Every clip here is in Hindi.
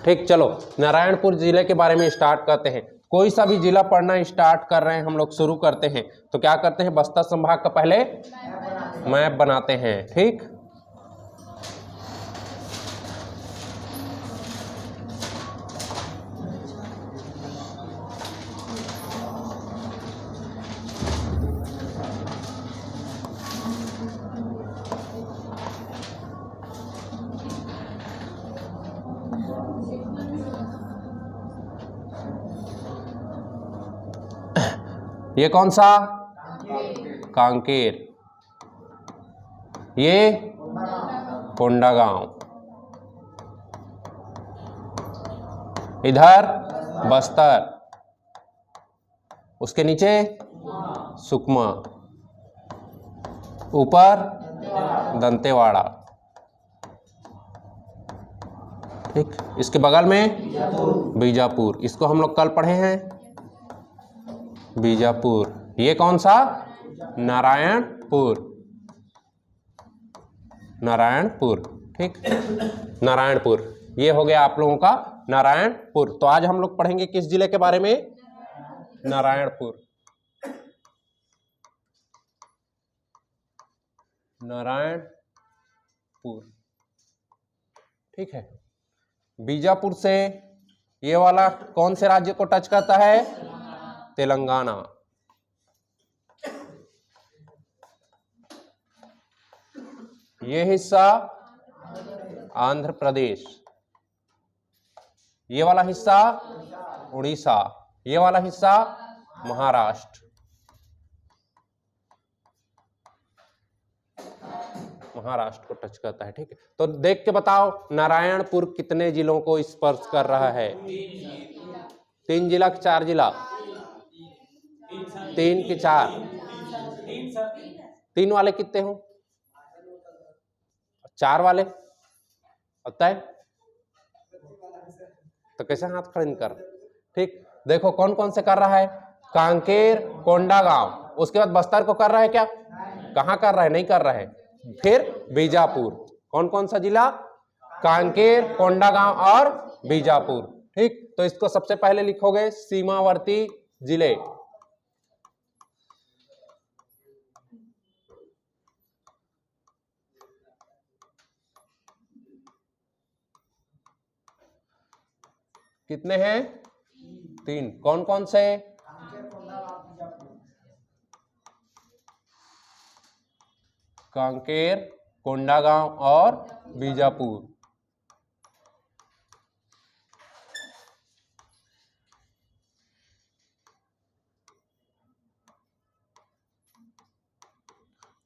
ठीक, चलो नारायणपुर जिले के बारे में स्टार्ट करते हैं। कोई सा भी जिला पढ़ना स्टार्ट कर रहे हैं हम लोग, शुरू करते हैं तो क्या करते हैं, बस्तर संभाग का पहले मैप बनाते हैं। ठीक, ये कौन सा, कांकेर, ये कोंडागांव, इधर बस्तर, उसके नीचे सुकमा, ऊपर दंतेवाड़ा। ठीक, इसके बगल में बीजापुर, इसको हम लोग कल पढ़े हैं, बीजापुर। ये कौन सा, नारायणपुर, नारायणपुर। ठीक, नारायणपुर, ये हो गया आप लोगों का नारायणपुर। तो आज हम लोग पढ़ेंगे किस जिले के बारे में, नारायणपुर। नारायणपुर, ठीक है। बीजापुर से ये वाला कौन से राज्य को टच करता है, तेलंगाना। ये हिस्सा आंध्र प्रदेश, ये वाला हिस्सा उड़ीसा, ये वाला हिस्सा महाराष्ट्र। महाराष्ट्र को टच करता है। ठीक है, तो देख के बताओ नारायणपुर कितने जिलों को स्पर्श कर रहा है, 3 जिला कि 4 जिला, 3 कि 4, 3 वाले कितने हो, 4 वाले होता है तो कैसे हाथ खड़े नहीं कर। ठीक, देखो कौन कौन से कर रहा है, कांकेर, कोंडागांव, उसके बाद बस्तर को कर रहा है क्या, कहाँ कर रहा है, नहीं कर रहा है। फिर बीजापुर, कौन कौन सा जिला, कांकेर, कोंडागांव और बीजापुर। ठीक, तो इसको सबसे पहले लिखोगे सीमावर्ती जिले। कितने हैं, 3, कौन कौन से, कांकेर, कोंडागांव और बीजापुर।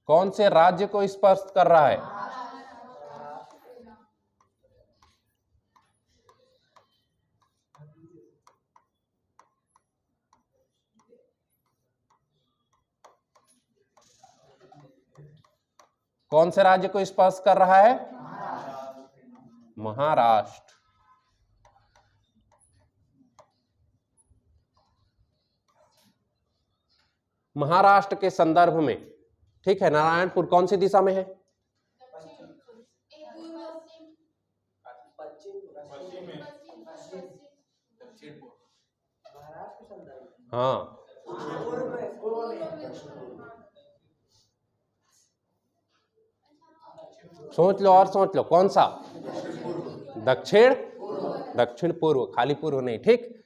कौन से राज्य को स्पर्श कर रहा है, कौन से राज्य को स्पर्श कर रहा है, महाराष्ट्र। महाराष्ट्र के संदर्भ में, ठीक है, नारायणपुर कौन सी दिशा में है, हाँ, सोच लो और सोच लो कौन सा, दक्षिण, दक्षिण पूर्व, खाली पूर्व नहीं। ठीक,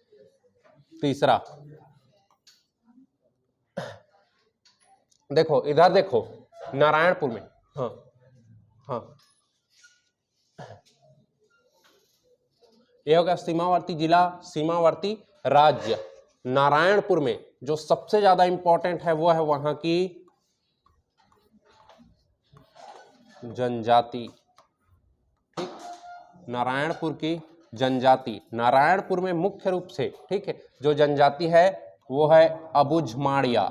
तीसरा देखो, इधर देखो नारायणपुर में, हाँ हाँ, ये होगा सीमावर्ती जिला, सीमावर्ती राज्य। नारायणपुर में जो सबसे ज्यादा इंपॉर्टेंट है वो है वहां की जनजाति। ठीक, नारायणपुर की जनजाति, नारायणपुर में मुख्य रूप से, ठीक है, जो जनजाति है वो है अबुझमाड़िया।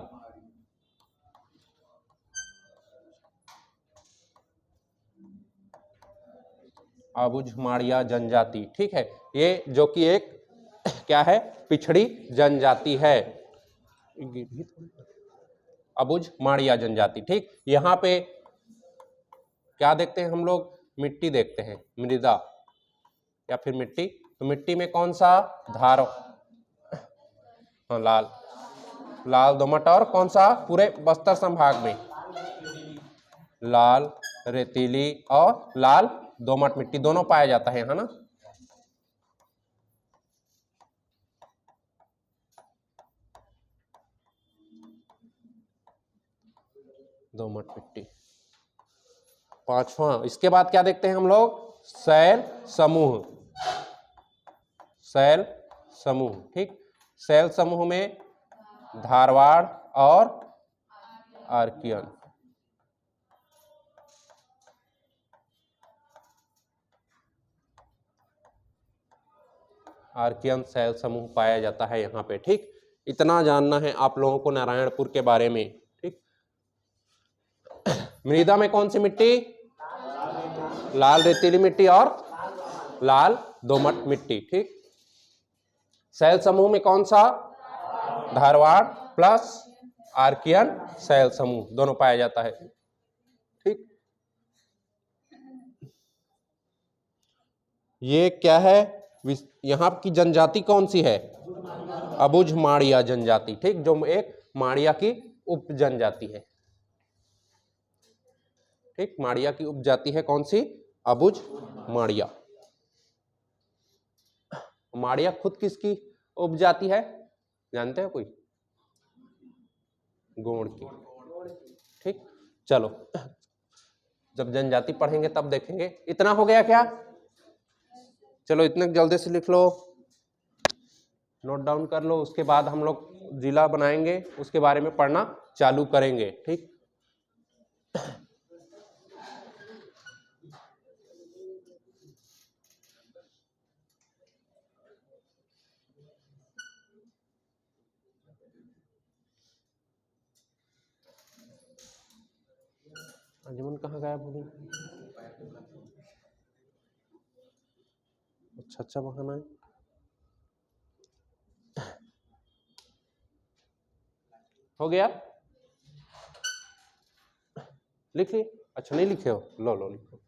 अबुझमाड़िया जनजाति। ठीक है, ये जो कि एक क्या है, पिछड़ी जनजाति है, अबुझमाड़िया जनजाति। ठीक, यहाँ पे क्या देखते हैं हम लोग, मिट्टी देखते हैं, मृदा या फिर मिट्टी तो मिट्टी में कौन सा धार, हाँ लाल, लाल दोमट, और कौन सा पूरे बस्तर संभाग में लाल रेतीली और लाल दोमट मिट्टी दोनों पाया जाता है ना। दोमट मिट्टी। पांचवा, इसके बाद क्या देखते हैं हम लोग, शैल समूह। शैल समूह, ठीक। शैल समूह में धारवाड़ और आर्कियन, आर्कियन शैल समूह पाया जाता है यहाँ पे, ठीक। इतना जानना है आप लोगों को नारायणपुर के बारे में, ठीक। मृदा में कौन सी मिट्टी, लाल रेतीली मिट्टी और लाल दोमट मिट्टी, ठीक। शैल समूह में कौन सा, धारवाड़ प्लस आर्कियन शैल समूह दोनों पाया जाता है, ठीक। ये क्या है, यहाँ की जनजाति कौन सी है, अबुझ माड़िया जनजाति, ठीक, जो एक माड़िया की उप जनजाति है, ठीक। माड़िया की उपजाति है कौन सी, अबुझ माड़िया। माड़िया खुद किसकी उपजाति है, जानते हो कोई, गोंड की, ठीक। चलो जब जनजाति पढ़ेंगे तब देखेंगे। इतना हो गया क्या, चलो इतने जल्दी से लिख लो, नोट डाउन कर लो, उसके बाद हम लोग जिला बनाएंगे, उसके बारे में पढ़ना चालू करेंगे, ठीक। अंजुमन कहाँ गायब हो गई, अच्छा बहाना है। हो गया, लिख लिए, अच्छा नहीं लिखे हो, लो लो लिखो।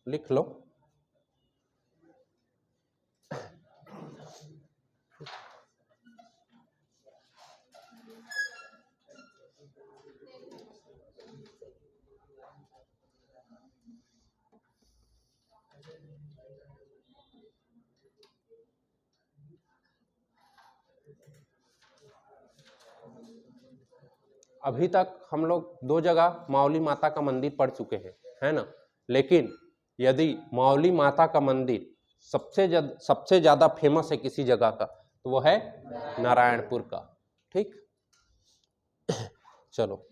लिख लो, अभी तक हम लोग 2 जगह मावली माता का मंदिर पढ़ चुके हैं, है ना। लेकिन यदि मावली माता का मंदिर सबसे ज्यादा फेमस है किसी जगह का, तो वो है नारायणपुर का, ठीक। चलो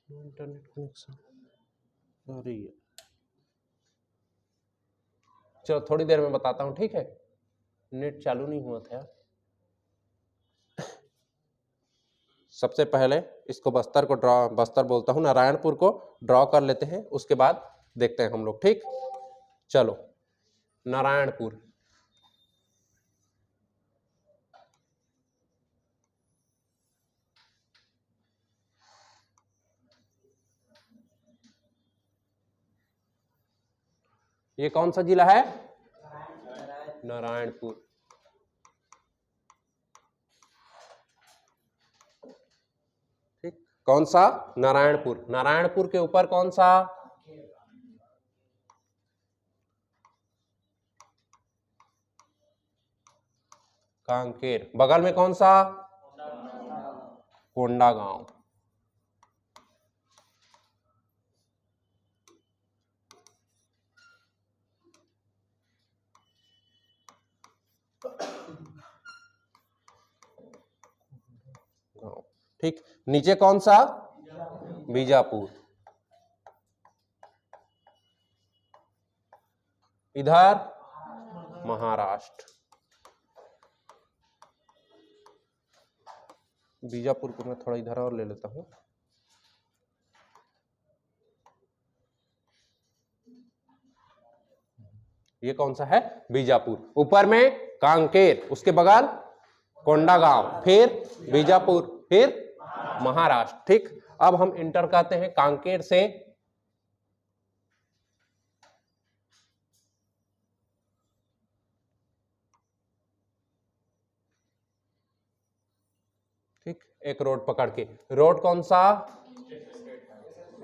इंटरनेट कनेक्शन, सॉरी, चलो थोड़ी देर में बताता हूँ, ठीक है। नेट चालू नहीं हुआ था। सबसे पहले इसको बस्तर को बस्तर बोलता हूँ, नारायणपुर को ड्रॉ कर लेते हैं, उसके बाद देखते हैं हम लोग, ठीक। चलो नारायणपुर, ये कौन सा जिला है, नारायणपुर, ठीक। कौन सा, नारायणपुर। नारायणपुर के ऊपर कौन सा, कांकेर। बगल में कौन सा, कोंडागांव, ठीक, नीचे कौन सा? बीजापुर। इधर महाराष्ट्र। बीजापुर को मैं थोड़ा इधर और ले लेता हूं। ये कौन सा है? बीजापुर। ऊपर में कांकेर, उसके बगल कोंडागांव, फिर बीजापुर, फिर महाराष्ट्र। ठीक, अब हम इंटर करते हैं कांकेर से। ठीक, एक रोड पकड़ के, रोड कौन सा?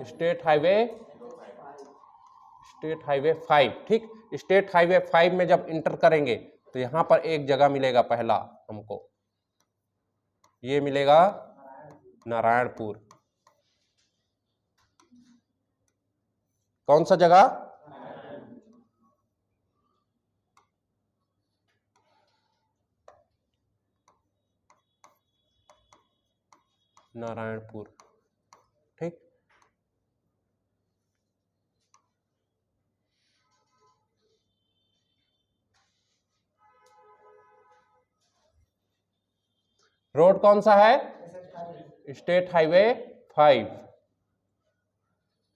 State highway 5। ठीक, स्टेट हाईवे 5 में जब इंटर करेंगे तो यहां पर एक जगह मिलेगा पहला हमको, ये मिलेगा नारायणपुर। कौन सा जगह? नारायणपुर। ठीक, रोड कौन सा है? State highway 5।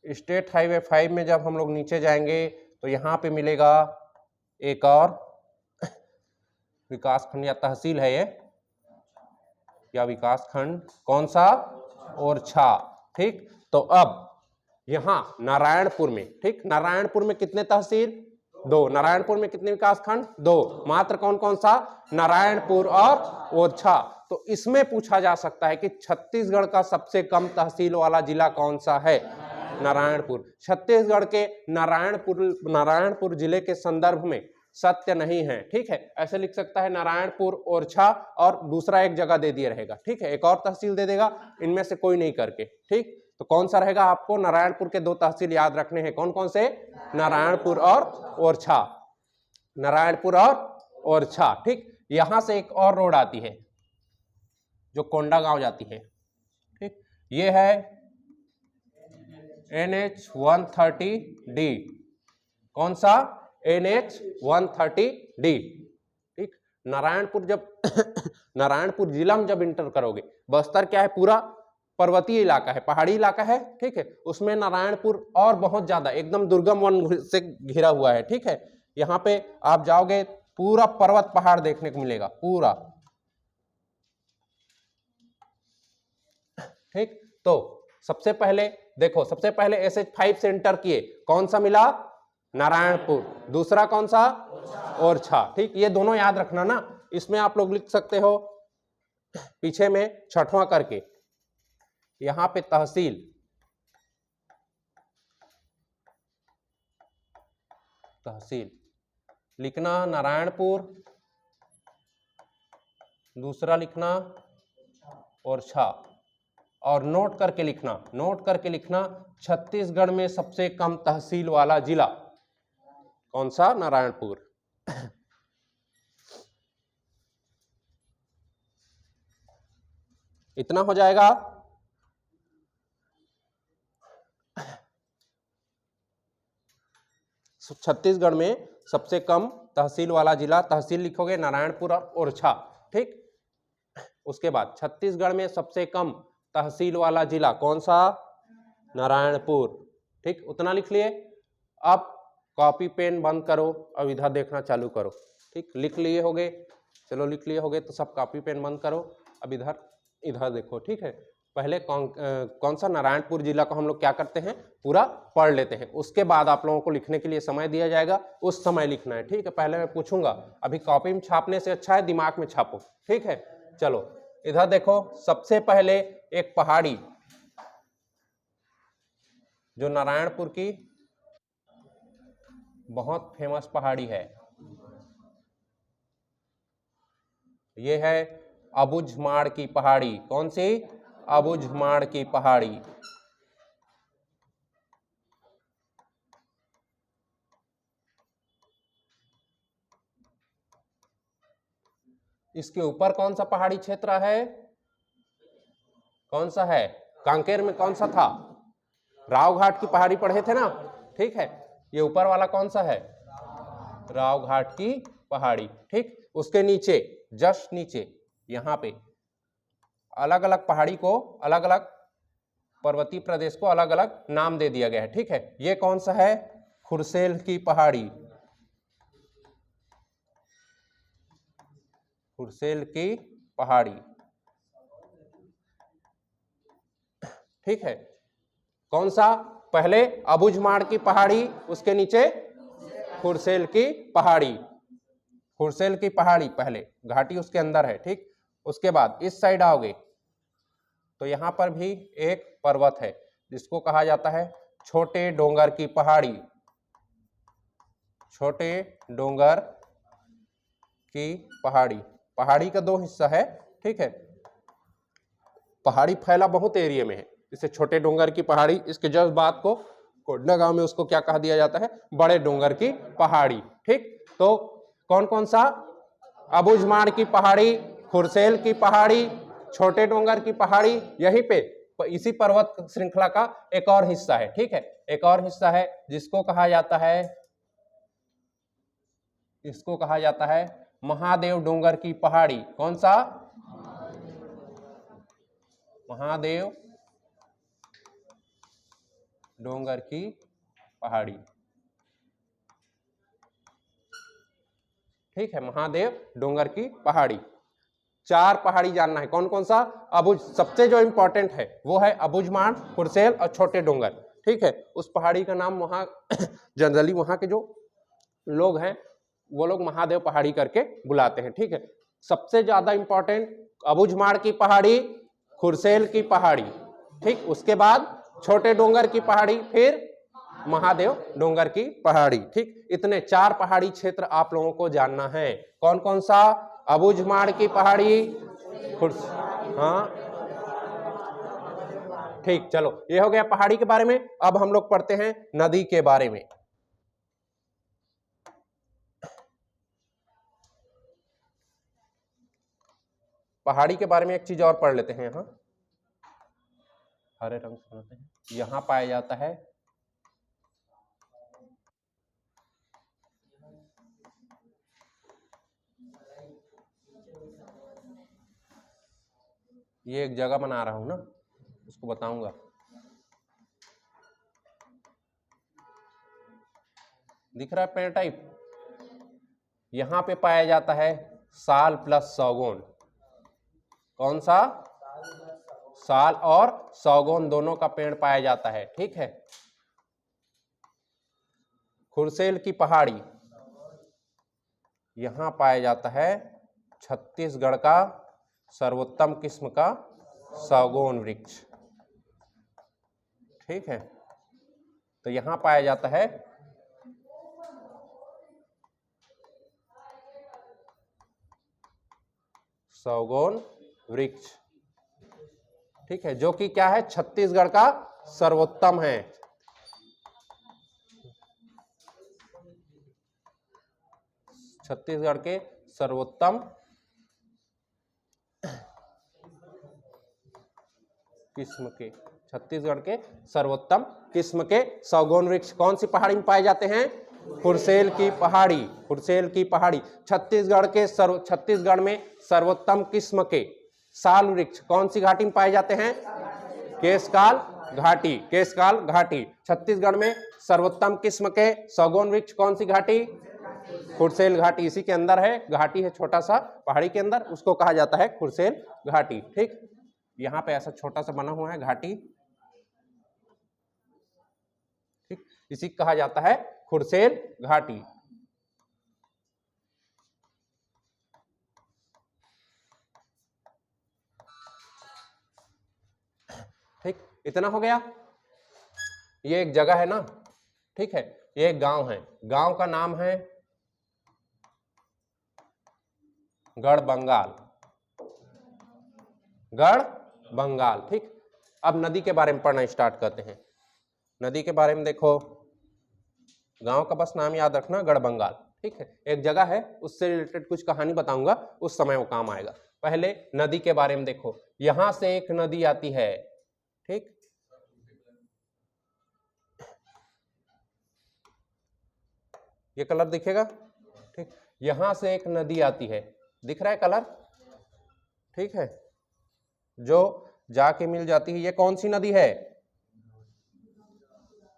स्टेट हाईवे 5 में जब हम लोग नीचे जाएंगे तो यहां पे मिलेगा एक और विकास खंड या तहसील है ये, या विकास खंड, कौन सा? ओरछा। ठीक, तो अब यहां नारायणपुर में, ठीक, नारायणपुर में कितने तहसील? 2। नारायणपुर में कितने विकास खंड? 2। मात्र कौन कौन सा? नारायणपुर और ओरछा। तो इसमें पूछा जा सकता है कि छत्तीसगढ़ का सबसे कम तहसील वाला जिला कौन सा है? नारायणपुर। छत्तीसगढ़ के नारायणपुर जिले के संदर्भ में सत्य नहीं है। ठीक है, ऐसे लिख सकता है नारायणपुर, ओरछा, और दूसरा एक जगह दे दिया रहेगा। ठीक है, एक और तहसील दे देगा, इनमें से कोई नहीं करके। ठीक, तो कौन सा रहेगा? आपको नारायणपुर के 2 तहसील याद रखने हैं। कौन कौन से? नारायणपुर और ओरछा। नारायणपुर और ओरछा। ठीक, यहां से एक और रोड आती है जो कोंडागांव जाती है। ठीक, ये है NH 130D। कौन सा? NH 130D। ठीक, नारायणपुर जब नारायणपुर जिला में जब इंटर करोगे, बस्तर क्या है? पूरा पर्वतीय इलाका है, पहाड़ी इलाका है। ठीक है, उसमें नारायणपुर और बहुत ज्यादा एकदम दुर्गम वन से घिरा हुआ है। ठीक है, यहाँ पे आप जाओगे पूरा पर्वत पहाड़ देखने को मिलेगा पूरा। ठीक, तो सबसे पहले देखो, सबसे पहले SH 5 से इंटर किए, कौन सा मिला? नारायणपुर। दूसरा कौन सा? ओरछा। ठीक, ये दोनों याद रखना ना। इसमें आप लोग लिख सकते हो पीछे में 6वां करके, यहां पे तहसील, लिखना नारायणपुर, दूसरा लिखना ओरछा, और नोट करके लिखना छत्तीसगढ़ में सबसे कम तहसील वाला जिला कौन सा? नारायणपुर। इतना हो जाएगा। छत्तीसगढ़ में सबसे कम तहसील वाला जिला, तहसील लिखोगे नारायणपुर और ओरछा। ठीक, उसके बाद छत्तीसगढ़ में सबसे कम तहसील वाला जिला कौन सा? नारायणपुर। ठीक, उतना लिख लिए। अब कॉपी पेन बंद करो, अब इधर देखना चालू करो। ठीक, लिख लिए होगे, चलो लिख लिए होगे तो सब कॉपी पेन बंद करो। अब इधर देखो। ठीक है, पहले कौन सा? नारायणपुर जिला को हम लोग क्या करते हैं? पूरा पढ़ लेते हैं, उसके बाद आप लोगों को लिखने के लिए समय दिया जाएगा, उस समय लिखना है। ठीक है, पहले मैं पूछूंगा, अभी कॉपी में छापने से अच्छा है दिमाग में छापो। ठीक है, चलो इधर देखो। सबसे पहले एक पहाड़ी जो नारायणपुर की बहुत फेमस पहाड़ी है, ये है अबुझमाड़ की पहाड़ी। कौन सी? अबुझमाड़ की पहाड़ी। इसके ऊपर कौन सा पहाड़ी क्षेत्र है? कौन सा है? कांकेर में कौन सा था? राव घाट की पहाड़ी पढ़े थे ना, ठीक है। ये ऊपर वाला कौन सा है? राव घाट की पहाड़ी, ठीक। उसके नीचे, जस्ट नीचे यहाँ पे अलग अलग पहाड़ी को, अलग अलग पर्वतीय प्रदेश को अलग अलग नाम दे दिया गया है, ठीक है। ये कौन सा है? खुरसेल की पहाड़ी, खुरसेल की पहाड़ी, ठीक है। कौन सा? पहले अबुझमाड़ की पहाड़ी, उसके नीचे खुरसेल की पहाड़ी, खुरसेल की पहाड़ी पहले, घाटी उसके अंदर है, ठीक। उसके बाद इस साइड आओगे तो यहां पर भी एक पर्वत है जिसको कहा जाता है छोटे डोंगर की पहाड़ी, छोटे डोंगर की पहाड़ी। पहाड़ी का दो हिस्सा है, ठीक है। पहाड़ी फैला बहुत एरिया में है, इसे छोटे डोंगर की पहाड़ी, इसके जस्ट बाद को कोंडागांव में उसको क्या कहा दिया जाता है? बड़े डोंगर की पहाड़ी, ठीक। तो कौन कौन सा? अबुझमाड़ की पहाड़ी, खुरसेल की पहाड़ी, छोटे डोंगर की पहाड़ी, यहीं पे इसी पर्वत श्रृंखला का एक और हिस्सा है, ठीक है। एक और हिस्सा है जिसको कहा जाता है, इसको कहा जाता है महादेव डोंगर की पहाड़ी। कौन सा? महादेव डोंगर की पहाड़ी, ठीक है। महादेव डोंगर की पहाड़ी। चार पहाड़ी जानना है, कौन कौन सा? अबुझ, सबसे जो इंपॉर्टेंट है वो है अबुझमाड़, खुरसेल और छोटे डोंगर, ठीक है। उस पहाड़ी का नाम वहां जनरली वहां के जो लोग हैं वो लोग महादेव पहाड़ी करके बुलाते हैं, ठीक है। सबसे ज्यादा इंपॉर्टेंट अबुझमाड़ की पहाड़ी, खुरसेल की पहाड़ी, ठीक। उसके बाद छोटे डोंगर की पहाड़ी, फिर महादेव डोंगर की पहाड़ी, ठीक। इतने चार पहाड़ी क्षेत्र आप लोगों को जानना है। कौन कौन सा? अबुझमाड़ की पहाड़ी, हाँ, ठीक। चलो, ये हो गया पहाड़ी के बारे में। अब हम लोग पढ़ते हैं नदी के बारे में। पहाड़ी के बारे में एक चीज और पढ़ लेते हैं। यहाँ हरे रंग से हैं, यहाँ पाया जाता है ये एक जगह बना रहा हूं ना, उसको बताऊंगा। दिख रहा है पेड़ टाइप? यहां पे पाया जाता है साल प्लस सौगोन। कौन सा? साल और सौगोन दोनों का पेड़ पाया जाता है, ठीक है। खुरसेल की पहाड़ी, यहां पाया जाता है छत्तीसगढ़ का सर्वोत्तम किस्म का सागौन वृक्ष, ठीक है। तो यहां पाया जाता है सागौन वृक्ष, ठीक है, जो कि क्या है? छत्तीसगढ़ का सर्वोत्तम है। छत्तीसगढ़ के सर्वोत्तम किस्म के, छत्तीसगढ़ के सर्वोत्तम किस्म के सागौन वृक्ष कौन सी पहाड़ी में पाए जाते हैं? खुरसेल की पहाड़ी, खुरसेल की पहाड़ी। छत्तीसगढ़ में सर्वोत्तम किस्म के साल वृक्ष कौन सी घाटी में पाए जाते हैं? केशकाल घाटी, केशकाल घाटी। छत्तीसगढ़ में सर्वोत्तम किस्म के सागौन वृक्ष कौन सी घाटी? खुरसेल घाटी, इसी के अंदर है, घाटी है छोटा सा पहाड़ी के अंदर, उसको कहा जाता है खुरसेल घाटी, ठीक। यहाँ पे ऐसा छोटा सा बना हुआ है घाटी, ठीक, इसी कहा जाता है खुरसेल घाटी, ठीक। इतना हो गया। ये एक जगह है ना, ठीक है, ये एक गांव है, गांव का नाम है गढ़बंगाल, गढ़बंगाल, ठीक। अब नदी के बारे में पढ़ना स्टार्ट करते हैं। नदी के बारे में देखो, गांव का बस नाम याद रखना, गढ़बंगाल, ठीक है। एक जगह है, उससे रिलेटेड कुछ कहानी बताऊंगा, उस समय वो काम आएगा। पहले नदी के बारे में देखो, यहां से एक नदी आती है, ठीक, ये कलर दिखेगा, ठीक, यहां से एक नदी आती है, दिख रहा है कलर, ठीक है, जो जाके मिल जाती है। ये कौन सी नदी है,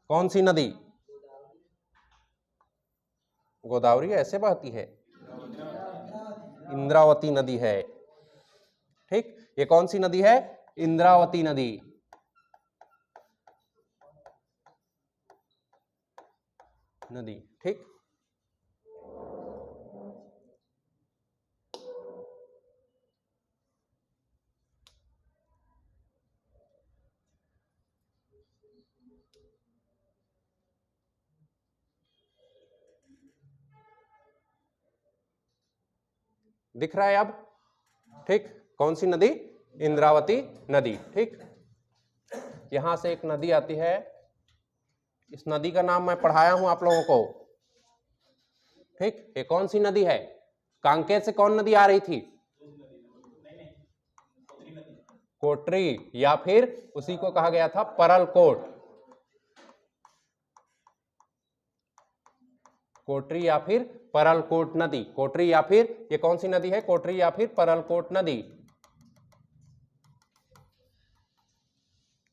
कौन सी नदी, गोदावरी ऐसे बहती है, इंद्रावती नदी है, ठीक, ये कौन सी नदी है, इंद्रावती नदी, नदी, ठीक। दिख रहा है अब, ठीक, कौन सी नदी, इंद्रावती नदी, ठीक। यहां से एक नदी आती है, इस नदी का नाम मैं पढ़ाया हूं आप लोगों को, ठीक। ये कौन सी नदी है, कांकेर से कौन नदी आ रही थी, कोटरी, या फिर उसी को कहा गया था परलकोट, कोटरी या फिर परलकोट नदी, कोटरी या फिर, ये कौन सी नदी है, कोटरी या फिर परलकोट नदी,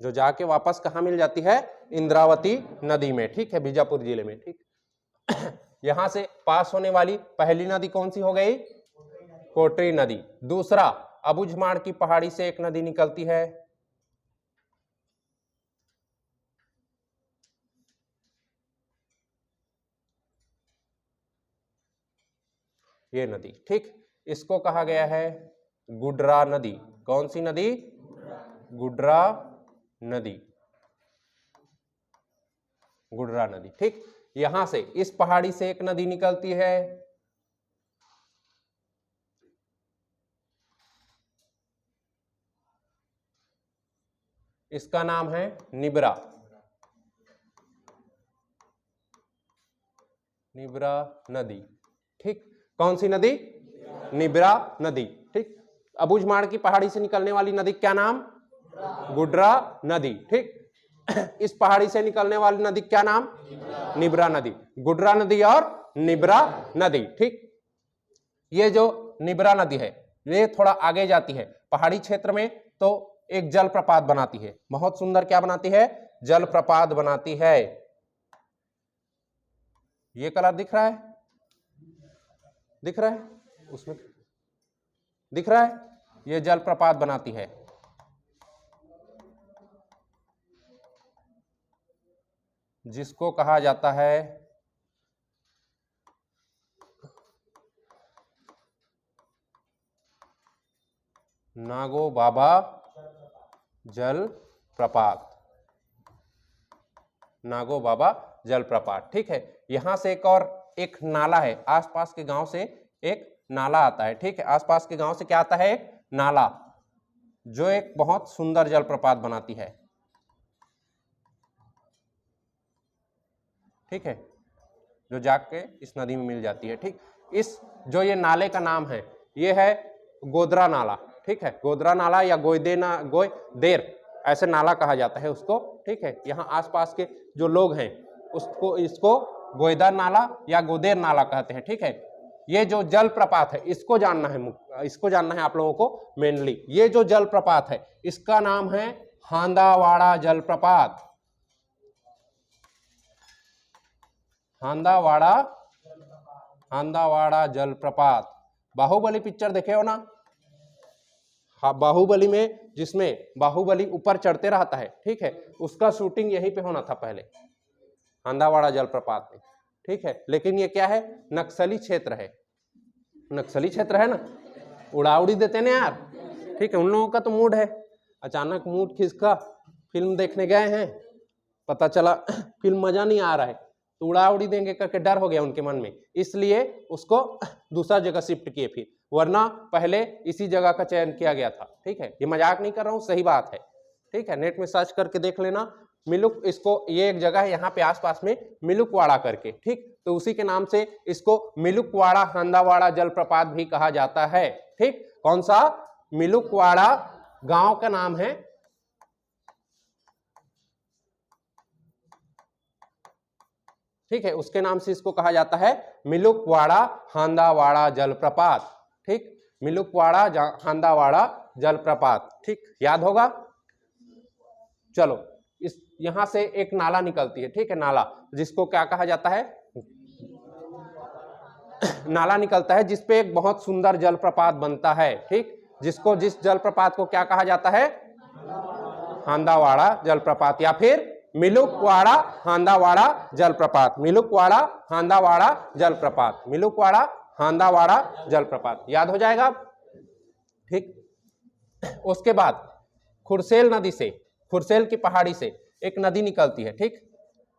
जो जाके वापस कहां मिल जाती है, इंद्रावती नदी में, ठीक है, बीजापुर जिले में, ठीक। यहां से पास होने वाली पहली नदी कौन सी हो गई, कोटरी नदी। दूसरा, अबुझमाड़ की पहाड़ी से एक नदी निकलती है, ये नदी, ठीक, इसको कहा गया है गुडरा नदी, कौन सी नदी, गुडरा नदी, गुडरा नदी, ठीक। यहां से इस पहाड़ी से एक नदी निकलती है, इसका नाम है निबरा, निबरा नदी, ठीक, कौन सी नदी, निबरा नदी, ठीक। अबुझमाड़ की पहाड़ी से निकलने वाली नदी क्या नाम, गुडरा नदी, ठीक। इस पहाड़ी से निकलने वाली नदी क्या नाम, निबरा नदी, गुडरा नदी और निबरा नदी, ठीक। ये जो निबरा नदी है, ये थोड़ा आगे जाती है पहाड़ी क्षेत्र में, तो एक जलप्रपात बनाती है, बहुत सुंदर, क्या बनाती है, जलप्रपात बनाती है। ये कलर दिख रहा है, दिख रहा है, उसमें दिख रहा है, ये जलप्रपात बनाती है, जिसको कहा जाता है नागो बाबा जलप्रपात, नागो बाबा जलप्रपात, ठीक है। यहां से एक नाला है, आसपास के गांव से एक नाला आता है, ठीक है, आसपास के गांव से क्या आता है, एक नाला, जो एक बहुत सुंदर जलप्रपात बनाती है, ठीक है, जो जाके इस नदी में मिल जाती है, ठीक। इस जो ये नाले का नाम है, ये है गोदरा नाला, ठीक है, गोदरा नाला या गोयदेर ऐसे नाला कहा जाता है उसको, ठीक है। यहाँ आसपास के जो लोग हैं उसको इसको गोयदा नाला या गोदेर नाला कहते हैं, ठीक है। ये जो जलप्रपात है, इसको जानना है आप लोगों को मेनली। ये जो जलप्रपात है, इसका नाम है हांदावाड़ा जलप्रपात, हांदावाड़ा जलप्रपात। बाहुबली पिक्चर देखे हो ना, हाँ, बाहुबली में जिसमें बाहुबली ऊपर चढ़ते रहता है, ठीक है, उसका शूटिंग यहीं पे होना था पहले, हांदावाड़ा जलप्रपात में, ठीक है। लेकिन ये क्या है, नक्सली क्षेत्र है, नक्सली क्षेत्र है ना, उड़ाउड़ी देते ना यार, ठीक है। उन लोगों का तो मूड है, अचानक मूड खिसका, फिल्म देखने गए हैं, पता चला फिल्म मजा नहीं आ रहा है, तो उड़ाउड़ी देंगे करके डर हो गया उनके मन में, इसलिए उसको दूसरा जगह शिफ्ट किए फिर, वरना पहले इसी जगह का चयन किया गया था, ठीक है। ये मजाक नहीं कर रहा हूँ, सही बात है, ठीक है, नेट में सर्च करके देख लेना। मिलुक, इसको, ये एक जगह है यहाँ पे आसपास में मिलुकवाड़ा करके, ठीक, तो उसी के नाम से इसको मिलुकवाड़ा हांदावाड़ा जलप्रपात भी कहा जाता है, ठीक। कौन सा? मिलुकवाड़ा गांव का नाम है। ठीक है, उसके नाम से इसको कहा जाता है मिलुकवाड़ा हांदावाड़ा जलप्रपात। ठीक, मिलुकवाड़ा हांदावाड़ा जलप्रपात। ठीक, याद होगा। चलो, इस यहां से एक नाला निकलती है। ठीक है, नाला जिसको क्या कहा जाता है? नाला निकलता है जिसपे एक बहुत सुंदर जलप्रपात बनता है। ठीक, जिस जलप्रपात को क्या कहा जाता है? हांदावाड़ा जलप्रपात या फिर मिलुकवाड़ा हांदावाड़ा जलप्रपात। मिलुकवाड़ा हांदावाड़ा जलप्रपात। मिलुकवाड़ा हांदावाड़ा जलप्रपात। याद हो जाएगा। ठीक, उसके बाद खुरसेल नदी से, खुरसेल की पहाड़ी से एक नदी निकलती है। ठीक,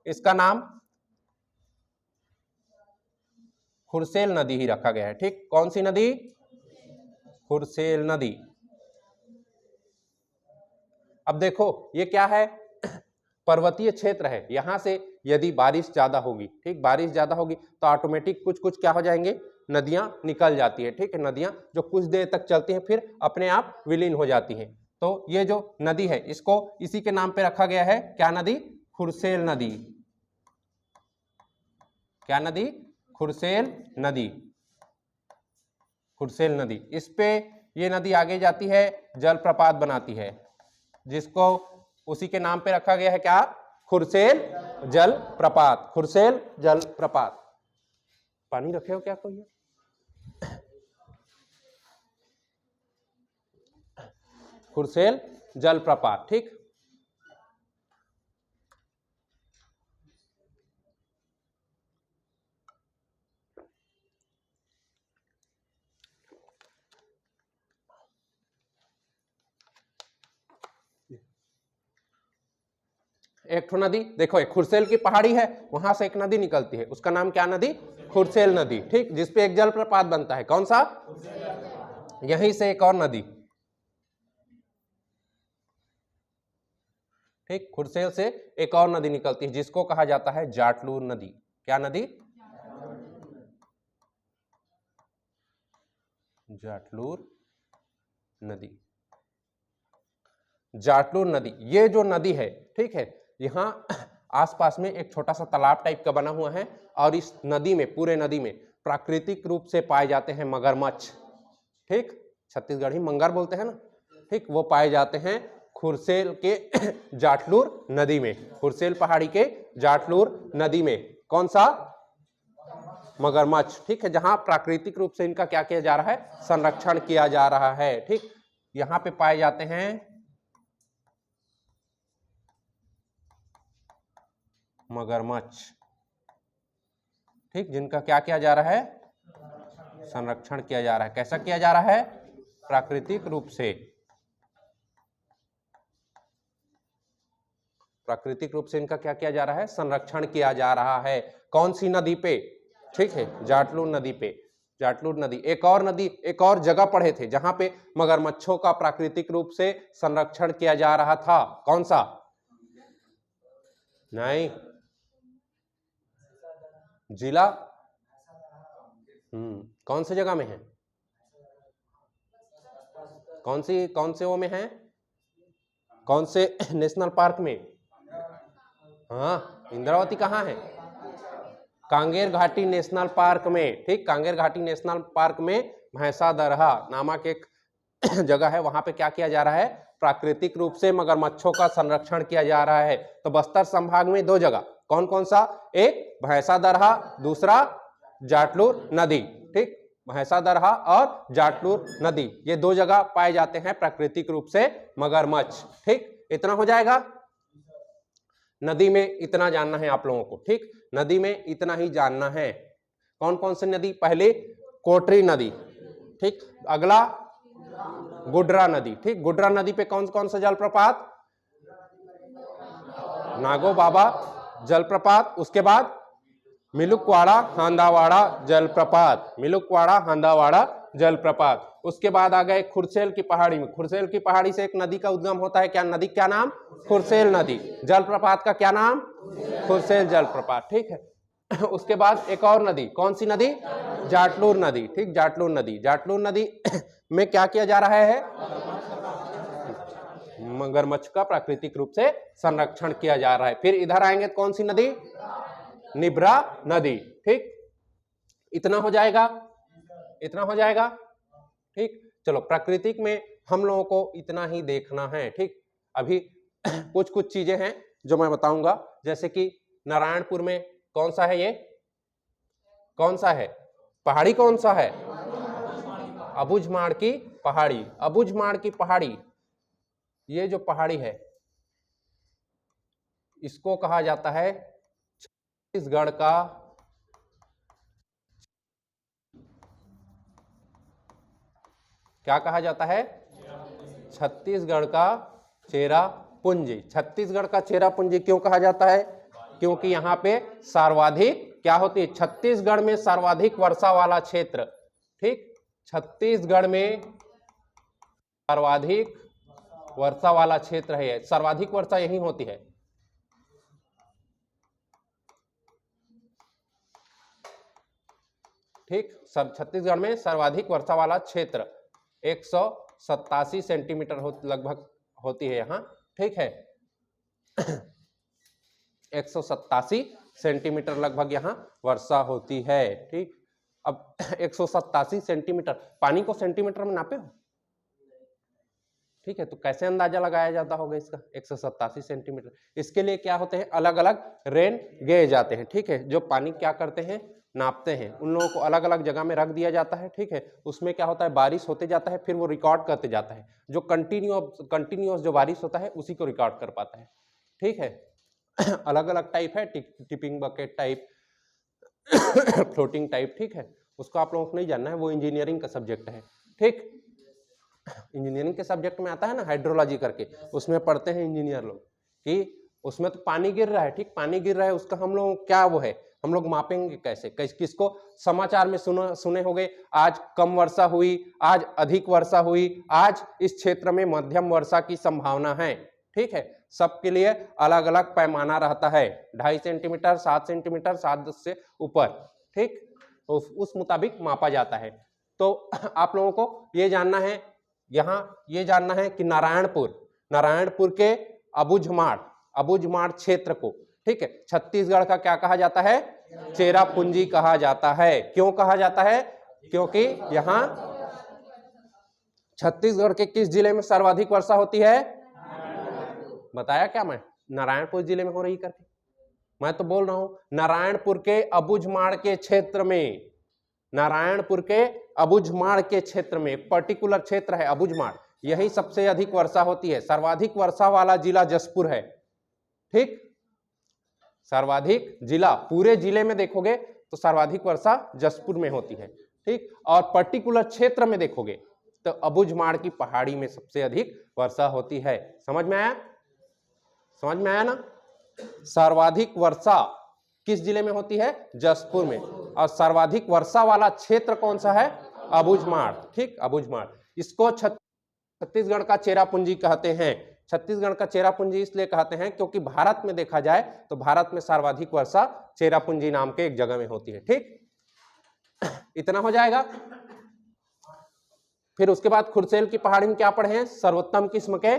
इसका नाम खुरसेल नदी ही रखा गया है। ठीक, कौन सी नदी? खुरसेल नदी। अब देखो ये क्या है? पर्वतीय क्षेत्र है। यहां से यदि बारिश ज्यादा होगी, ठीक, बारिश ज्यादा होगी तो ऑटोमेटिक कुछ कुछ क्या हो जाएंगे? नदियां निकल जाती है। ठीक है, नदियां जो कुछ देर तक चलती हैं फिर अपने आप विलीन हो जाती हैं। तो ये जो नदी है इसको इसी के नाम पे रखा गया है। क्या नदी? खुरसेल नदी। क्या नदी? खुरसेल नदी। खुरसेल नदी। इस पे ये नदी आगे जाती है, जलप्रपात बनाती है, जिसको उसी के नाम पे रखा गया है। क्या? खुरसेल जलप्रपात। खुरसेल जलप्रपात। पानी रखे हो क्या कोई? खुरसेल जलप्रपात। ठीक, एक ठो नदी देखो, एक खुरसेल की पहाड़ी है, वहां से एक नदी निकलती है, उसका नाम क्या नदी? खुरसेल नदी। ठीक, जिसपे एक जलप्रपात बनता है। कौन सा? यहीं से एक और नदी, ठीक, खुरसेल से एक और नदी निकलती है जिसको कहा जाता है जाटलूर नदी। क्या नदी? जाटलूर नदी। जाटलूर नदी, ये जो नदी है, ठीक है, यहाँ आसपास में एक छोटा सा तालाब टाइप का बना हुआ है और इस नदी में, पूरे नदी में प्राकृतिक रूप से पाए जाते हैं मगरमच्छ। ठीक, छत्तीसगढ़ी मंगर बोलते हैं ना। ठीक, वो पाए जाते हैं खुरसेल के जाटलूर नदी में, खुरसेल पहाड़ी के जाटलूर नदी में। कौन सा? मगरमच्छ। ठीक है, जहां प्राकृतिक रूप से इनका क्या किया जा रहा है? संरक्षण किया जा रहा है। ठीक, यहां पे पाए जाते हैं मगरमच्छ। ठीक, जिनका क्या किया जा रहा है? संरक्षण किया जा रहा है। कैसा किया जा रहा है? प्राकृतिक रूप से। प्राकृतिक रूप से इनका क्या किया जा रहा है? संरक्षण किया जा रहा है। कौन सी नदी पे? ठीक है, जाटलूर नदी पे। जाटलूर नदी। एक और नदी, एक और जगह पढ़े थे जहां पे मगरमच्छों का प्राकृतिक रूप से संरक्षण किया जा रहा था। कौन सा? नहीं, जिला कौन से जगह में है? कौन से वो में है? कौन से नेशनल पार्क में? हाँ, इंद्रावती कहाँ है? कांगेर घाटी नेशनल पार्क में। ठीक, कांगेर घाटी नेशनल पार्क में भैंसा दरहा नामक एक जगह है, वहां पे क्या किया जा रहा है? प्राकृतिक रूप से मगरमच्छों का संरक्षण किया जा रहा है। तो बस्तर संभाग में दो जगह, कौन कौन सा? एक भैंसा दरहा, दूसरा जाटलूर नदी। ठीक, भैंसा दरहा और जाटलूर नदी, ये दो जगह पाए जाते हैं प्राकृतिक रूप से मगरमच्छ। ठीक, इतना हो जाएगा। नदी में इतना जानना है आप लोगों को। ठीक, नदी में इतना ही जानना है। कौन कौन सी नदी? पहले कोटरी नदी। ठीक, अगला गुडरा नदी। ठीक, गुडरा नदी पे कौन कौन सा जलप्रपात? नागो बाबा जलप्रपात। उसके बाद मिलुकवाड़ा हांदावाड़ा जलप्रपात। मिलुकवाड़ा हांदावाड़ा जलप्रपात। उसके बाद आ गए खुरसेल की पहाड़ी में। खुरसेल की पहाड़ी से एक नदी का उद्गम होता है। क्या नदी? क्या नाम? खुरसेल नदी। जलप्रपात का क्या नाम? खुरसेल जलप्रपात। ठीक है, उसके बाद एक और नदी, कौन सी नदी? जाटलूर नदी। ठीक, जाटलूर नदी। जाटलूर नदी में क्या किया जा रहा है? मगरमच्छ का प्राकृतिक रूप से संरक्षण किया जा रहा है। फिर इधर आएंगे, कौन सी नदी? निब्रा नदी। ठीक, इतना हो जाएगा, इतना हो जाएगा। ठीक, चलो प्राकृतिक में हम लोगों को इतना ही देखना है। ठीक, अभी कुछ कुछ चीजें हैं जो मैं बताऊंगा, जैसे कि नारायणपुर में कौन सा है? ये कौन सा है? पहाड़ी कौन सा है? अबुझमाड़ की पहाड़ी। अबुझमाड़ की पहाड़ी, ये जो पहाड़ी है इसको कहा जाता है छत्तीसगढ़ का क्या कहा जाता है? छत्तीसगढ़ का चेरापूंजी। छत्तीसगढ़ का चेरापूंजी क्यों कहा जाता है? क्योंकि यहाँ पे सर्वाधिक क्या होती है? छत्तीसगढ़ में सर्वाधिक वर्षा वाला क्षेत्र। ठीक, छत्तीसगढ़ में सर्वाधिक वर्षा वाला क्षेत्र है, सर्वाधिक वर्षा यही होती है। ठीक, छत्तीसगढ़ में सर्वाधिक वर्षा वाला क्षेत्र 187 सेंटीमीटर लगभग होती है यहाँ। ठीक है, 187 सेंटीमीटर लगभग यहाँ वर्षा होती है। ठीक, अब 187 सेंटीमीटर, पानी को सेंटीमीटर में नापे हो? ठीक है, तो कैसे अंदाजा लगाया जाता होगा इसका? 187 सेंटीमीटर। इसके लिए क्या होते हैं? अलग अलग रेन गेज जाते हैं। ठीक है, जो पानी क्या करते हैं? नापते हैं। उन लोगों को अलग अलग जगह में रख दिया जाता है। ठीक है, उसमें क्या होता है? बारिश होते जाता है, फिर वो रिकॉर्ड करते जाता है। जो कंटिन्यूअस जो बारिश होता है उसी को रिकॉर्ड कर पाता है। ठीक है, अलग अलग टाइप है, tipping bucket type, floating type. ठीक है, उसको आप लोगों को नहीं जानना है, वो इंजीनियरिंग का सब्जेक्ट है। ठीक, इंजीनियरिंग के सब्जेक्ट में आता है ना हाइड्रोलॉजी करके, उसमें पढ़ते हैं इंजीनियर लोग कि उसमें तो पानी गिर रहा है। ठीक, पानी गिर रहा है, उसका हम लोग क्या वो है, हम लोग मापेंगे कैसे? किसको समाचार में सुने होंगे, आज कम वर्षा हुई, आज अधिक वर्षा हुई, आज इस क्षेत्र में मध्यम वर्षा की संभावना है। ठीक है, सबके लिए अलग अलग पैमाना रहता है, 2.5 सेंटीमीटर, 7 सेंटीमीटर, 7-10 से ऊपर। ठीक, उस मुताबिक मापा जाता है। तो आप लोगों को ये जानना है, यहाँ ये जानना है कि नारायणपुर के अबुझमाड़ क्षेत्र को, ठीक है, छत्तीसगढ़ का क्या कहा जाता है? चेरापूंजी कहा जाता है। क्यों कहा जाता है? क्योंकि यहाँ छत्तीसगढ़ के किस जिले में सर्वाधिक वर्षा होती है? बताया क्या मैं? नारायणपुर जिले में हो रही करके। मैं तो बोल रहा हूं नारायणपुर के अबुझमाड़ के क्षेत्र में, नारायणपुर के अबुझमाड़ के क्षेत्र में, पर्टिकुलर क्षेत्र है अबुझमाड़, यही सबसे अधिक वर्षा होती है। सर्वाधिक वर्षा वाला जिला जसपुर है। ठीक, सर्वाधिक जिला, पूरे जिले में देखोगे तो सर्वाधिक वर्षा जसपुर में होती है। ठीक, और पर्टिकुलर क्षेत्र में देखोगे तो अबुझमाड़ की पहाड़ी में सबसे अधिक वर्षा होती है। समझ में आया? समझ में आया ना? सर्वाधिक वर्षा किस जिले में होती है? जसपुर में। और सर्वाधिक वर्षा वाला क्षेत्र कौन सा है? अबुझमाड़। ठीक, अबुझमाड़, इसको छत्तीसगढ़ का चेरापूंजी कहते हैं। छत्तीसगढ़ का चेरापूंजी इसलिए कहते हैं क्योंकि भारत में देखा जाए तो भारत में सर्वाधिक वर्षा चेरापूंजी नाम के एक जगह में होती है। ठीक, इतना हो जाएगा। फिर उसके बाद खुरसेल की पहाड़ी में क्या पढ़े हैं? सर्वोत्तम किस्म के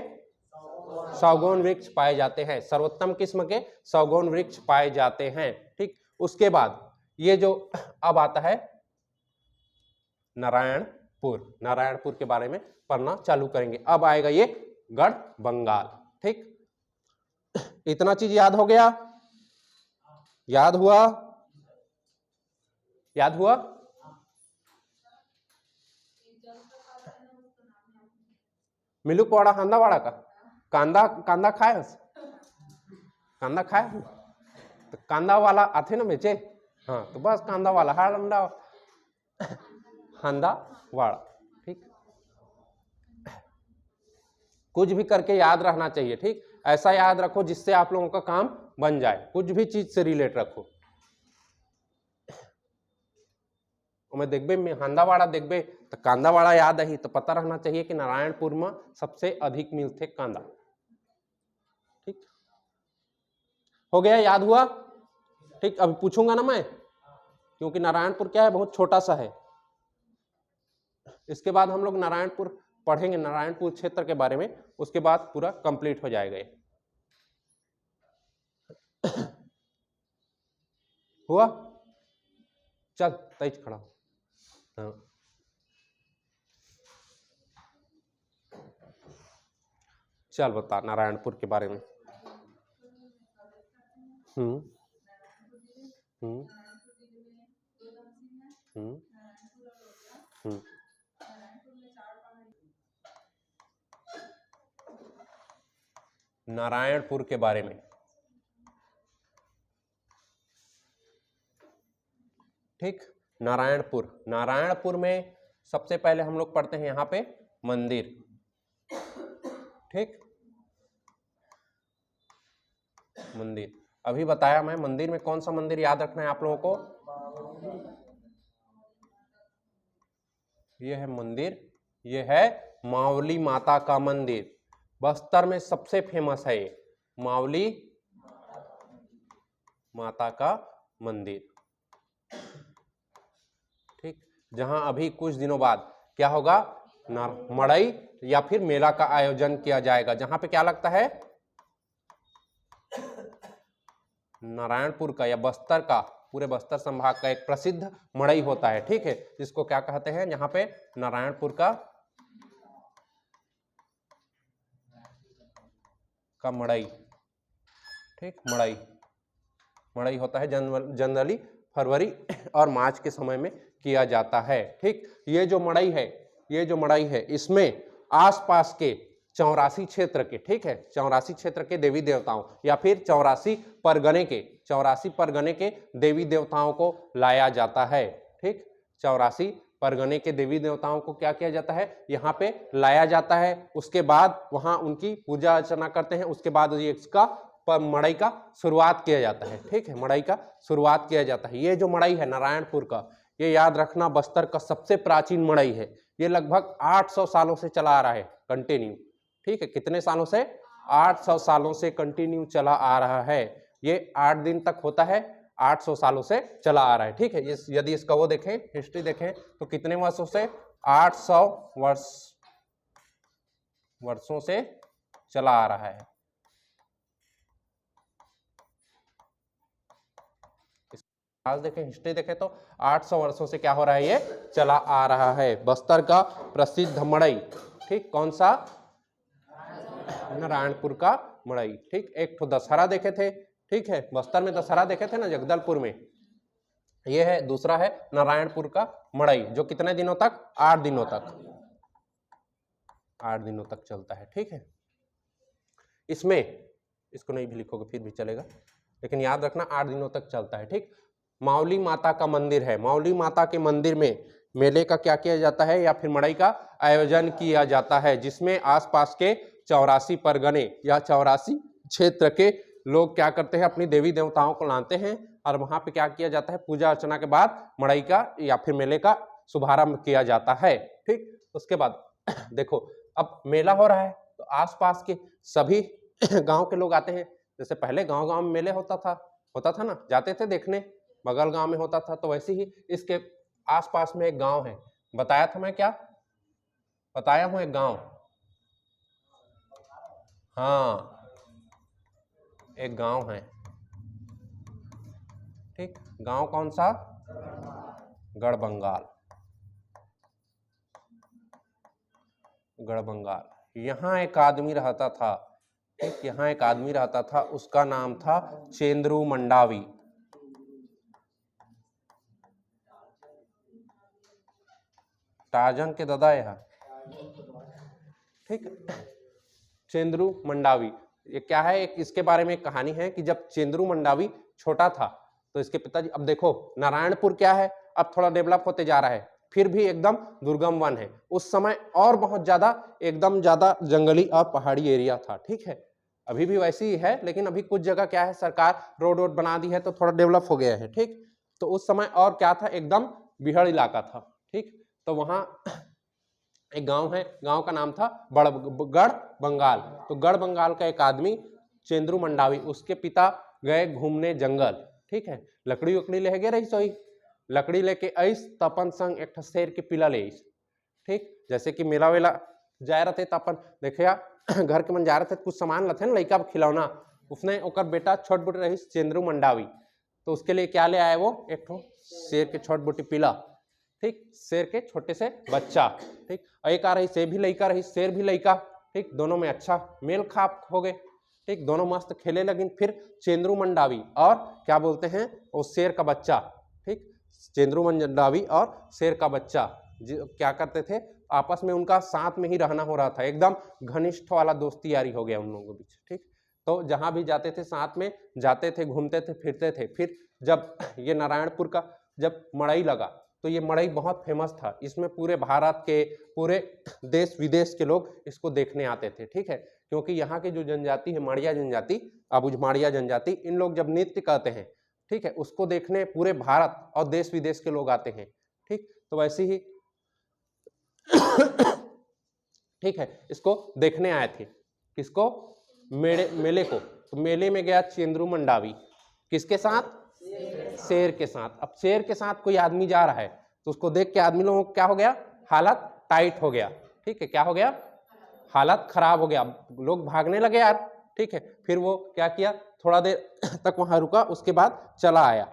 सागौन वृक्ष पाए जाते हैं। सर्वोत्तम किस्म के सागौन वृक्ष पाए जाते हैं। ठीक, उसके बाद ये जो अब आता है नारायणपुर के बारे में पढ़ना चालू करेंगे। अब आएगा ये गढ़ बंगाल। ठीक, इतना चीज याद हो गया? याद हुआ? याद हुआ? मिलुकवाड़ा हांदावाड़ा का कांदा खाए? कांदा खाए तो कांदा वाला आते ना बेचे, हाँ, तो बस कांदा वाला हांदावाड़ा। ठीक, कुछ भी करके याद रहना चाहिए। ठीक, ऐसा याद रखो जिससे आप लोगों का काम बन जाए, कुछ भी चीज से रिलेट रखो। मैं देखबे में हांदावाड़ा देखबे तो कांदावाड़ा याद आई तो पता रहना चाहिए कि नारायणपुर में सबसे अधिक मिलते कांदा। ठीक, हो गया? याद हुआ? ठीक, अभी पूछूंगा ना मैं, क्योंकि नारायणपुर क्या है, बहुत छोटा सा है। इसके बाद हम लोग नारायणपुर पढ़ेंगे, नारायणपुर क्षेत्र के बारे में, उसके बाद पूरा कंप्लीट हो जाएगा ये। हुआ? चल तेज खड़ा। हाँ। चल बता नारायणपुर के बारे में। हम्म हम्म हम्म हम्म नारायणपुर के बारे में, ठीक। नारायणपुर में सबसे पहले हम लोग पढ़ते हैं यहाँ पे मंदिर, ठीक। मंदिर अभी बताया मैं, मंदिर में कौन सा मंदिर याद रखना है आप लोगों को? ये है मंदिर, ये है मावली माता का मंदिर। बस्तर में सबसे फेमस है ये मावली माता का मंदिर, ठीक। जहां अभी कुछ दिनों बाद क्या होगा, मड़ई या फिर मेला का आयोजन किया जाएगा। जहां पे क्या लगता है, नारायणपुर का या बस्तर का, पूरे बस्तर संभाग का एक प्रसिद्ध मड़ई होता है, ठीक है, जिसको क्या कहते हैं यहाँ पे, नारायणपुर का मड़ई, ठीक। मड़ई होता है जनरली फरवरी और मार्च के समय में किया जाता है, ठीक। ये जो मड़ई है इसमें आसपास के 84 क्षेत्र के, ठीक है, 84 क्षेत्र के देवी देवताओं या फिर 84 परगने के देवी देवताओं को लाया जाता है, ठीक। 84 परगने के देवी देवताओं को क्या किया जाता है, यहाँ पे लाया जाता है। उसके बाद वहां उनकी पूजा अर्चना करते हैं। उसके बाद इसका मड़ई का शुरुआत किया जाता है, ठीक है, मड़ई का शुरुआत किया जाता है। ये जो मड़ई है नारायणपुर का, ये याद रखना बस्तर का सबसे प्राचीन मड़ई है। ये लगभग 800 सालों से चला आ रहा है कंटिन्यू, ठीक है। कितने सालों से? 800 सालों से कंटिन्यू चला आ रहा है। ये 8 दिन तक होता है, 800 सालों से चला आ रहा है, ठीक है। यदि इसका वो देखें, हिस्ट्री देखें तो कितने वर्षों से, 800 वर्षों से चला आ रहा है। आज देखें, हिस्ट्री देखें तो 800 वर्षों से क्या हो रहा है, ये चला आ रहा है बस्तर का प्रसिद्ध मड़ई, ठीक। कौन सा? नारायणपुर का मड़ई, ठीक। एक तो दशहरा देखे थे, ठीक है, बस्तर में दशहरा देखे थे ना, जगदलपुर में। ये है दूसरा है नारायणपुर का मड़ई, जो कितने दिनों तक? 8 दिनों तक, 8 दिनों तक चलता है, ठीक है। इसमें इसको नहीं भी लिखोगे फिर भी चलेगा, लेकिन याद रखना 8 दिनों तक चलता है, ठीक। मावली माता का मंदिर है। मावली माता के मंदिर में मेले का क्या किया जाता है या फिर मड़ई का आयोजन किया जाता है, जिसमें आसपास के 84 परगने या 84 क्षेत्र के लोग क्या करते हैं, अपनी देवी देवताओं को लाते हैं और वहां पे क्या किया जाता है, पूजा अर्चना के बाद मड़ई का या फिर मेले का शुभारंभ किया जाता है, ठीक। उसके बाद देखो, अब मेला हो रहा है तो आसपास के सभी गांव के लोग आते हैं। जैसे पहले गांव में मेले होता था ना, जाते थे देखने, बगल गांव में होता था, तो वैसे ही इसके आसपास में एक गांव है। बताया था मैं, क्या बताया हूं? एक गांव, हाँ, एक गांव है, ठीक। गांव कौन सा? गढ़बंगाल। यहाँ एक आदमी रहता था, ठीक। यहाँ एक आदमी रहता था, उसका नाम था चेंद्रू मंडावी। टार्जन के दादा यहाँ, ठीक। चेंद्रू मंडावी, ये क्या है, एक इसके बारे में एक कहानी है कि जब चेंद्रू मंडावी छोटा था तो इसके पिताजी, अब देखो नारायणपुर क्या है, अब थोड़ा डेवलप होते जा रहा है, फिर भी एकदम दुर्गम वन है। उस समय और बहुत ज्यादा एकदम ज्यादा जंगली और पहाड़ी एरिया था, ठीक है। अभी भी वैसी ही है, लेकिन अभी कुछ जगह क्या है, सरकार रोड बना दी है तो थोड़ा डेवलप हो गया है, ठीक। तो उस समय और क्या था, एकदम बिहड़ इलाका था, ठीक। तो वहां एक गांव है, गांव का नाम था गढ़ बंगाल। तो गढ़ बंगाल का एक आदमी चेंद्रू मंडावी, उसके पिता गए घूमने जंगल, ठीक है, लकड़ी उकड़ी लेके रही सोई, लकड़ी लेके आईस त अपन संग एक शेर के पिला ले आईस। ठीक, जैसे कि मेला वेला जाए रहते तो अपन देखिया घर के मन जा रहे थे कुछ सामान लथे ना लड़का खिलौना, उसने ओकर बेटा छोट बुट रही चेंद्रू मंडावी, तो उसके लिए क्या ले आए वो एक ठो शेर के छोट बुटी पिला। ठीक, शेर के छोटे से बच्चा। ठीक, एक आ रही शेर भी लड़का रही, शेर भी लड़का। ठीक, दोनों में अच्छा मेल खाप हो गए। ठीक, दोनों मस्त खेले लगिन। फिर चेंद्रू मंडावी और क्या बोलते हैं वो शेर का बच्चा। ठीक, चेंद्रू मंडावी और शेर का बच्चा क्या करते थे, आपस में उनका साथ में ही रहना हो रहा था, एकदम घनिष्ठ वाला दोस्ती यारी हो गया उन लोगों के बीच। ठीक, तो जहां भी जाते थे साथ में जाते थे, घूमते थे, फिरते थे। फिर जब ये नारायणपुर का जब मड़ई लगा तो ये मड़ई बहुत फेमस था, इसमें पूरे भारत के पूरे देश विदेश के लोग इसको देखने आते थे। ठीक है, क्योंकि यहाँ की जो जनजाति है माड़िया जनजाति, अबुझ माड़िया जनजाति, इन लोग जब नृत्य करते हैं, ठीक है, उसको देखने पूरे भारत और देश विदेश के लोग आते हैं। ठीक, तो वैसे ही ठीक है, इसको देखने आए थे, किसको, मेले को। तो मेले में गया चेंद्रू मंडावी, किसके साथ, शेर के साथ। अब शेर के साथ कोई आदमी जा रहा है तो उसको देख के आदमी लोगों को क्या हो गया, हालत टाइट हो गया। ठीक है, क्या हो गया, हालत खराब हो गया, लोग भागने लगे यार। ठीक है, फिर वो क्या किया, थोड़ा देर तक वहां रुका, उसके बाद चला आया।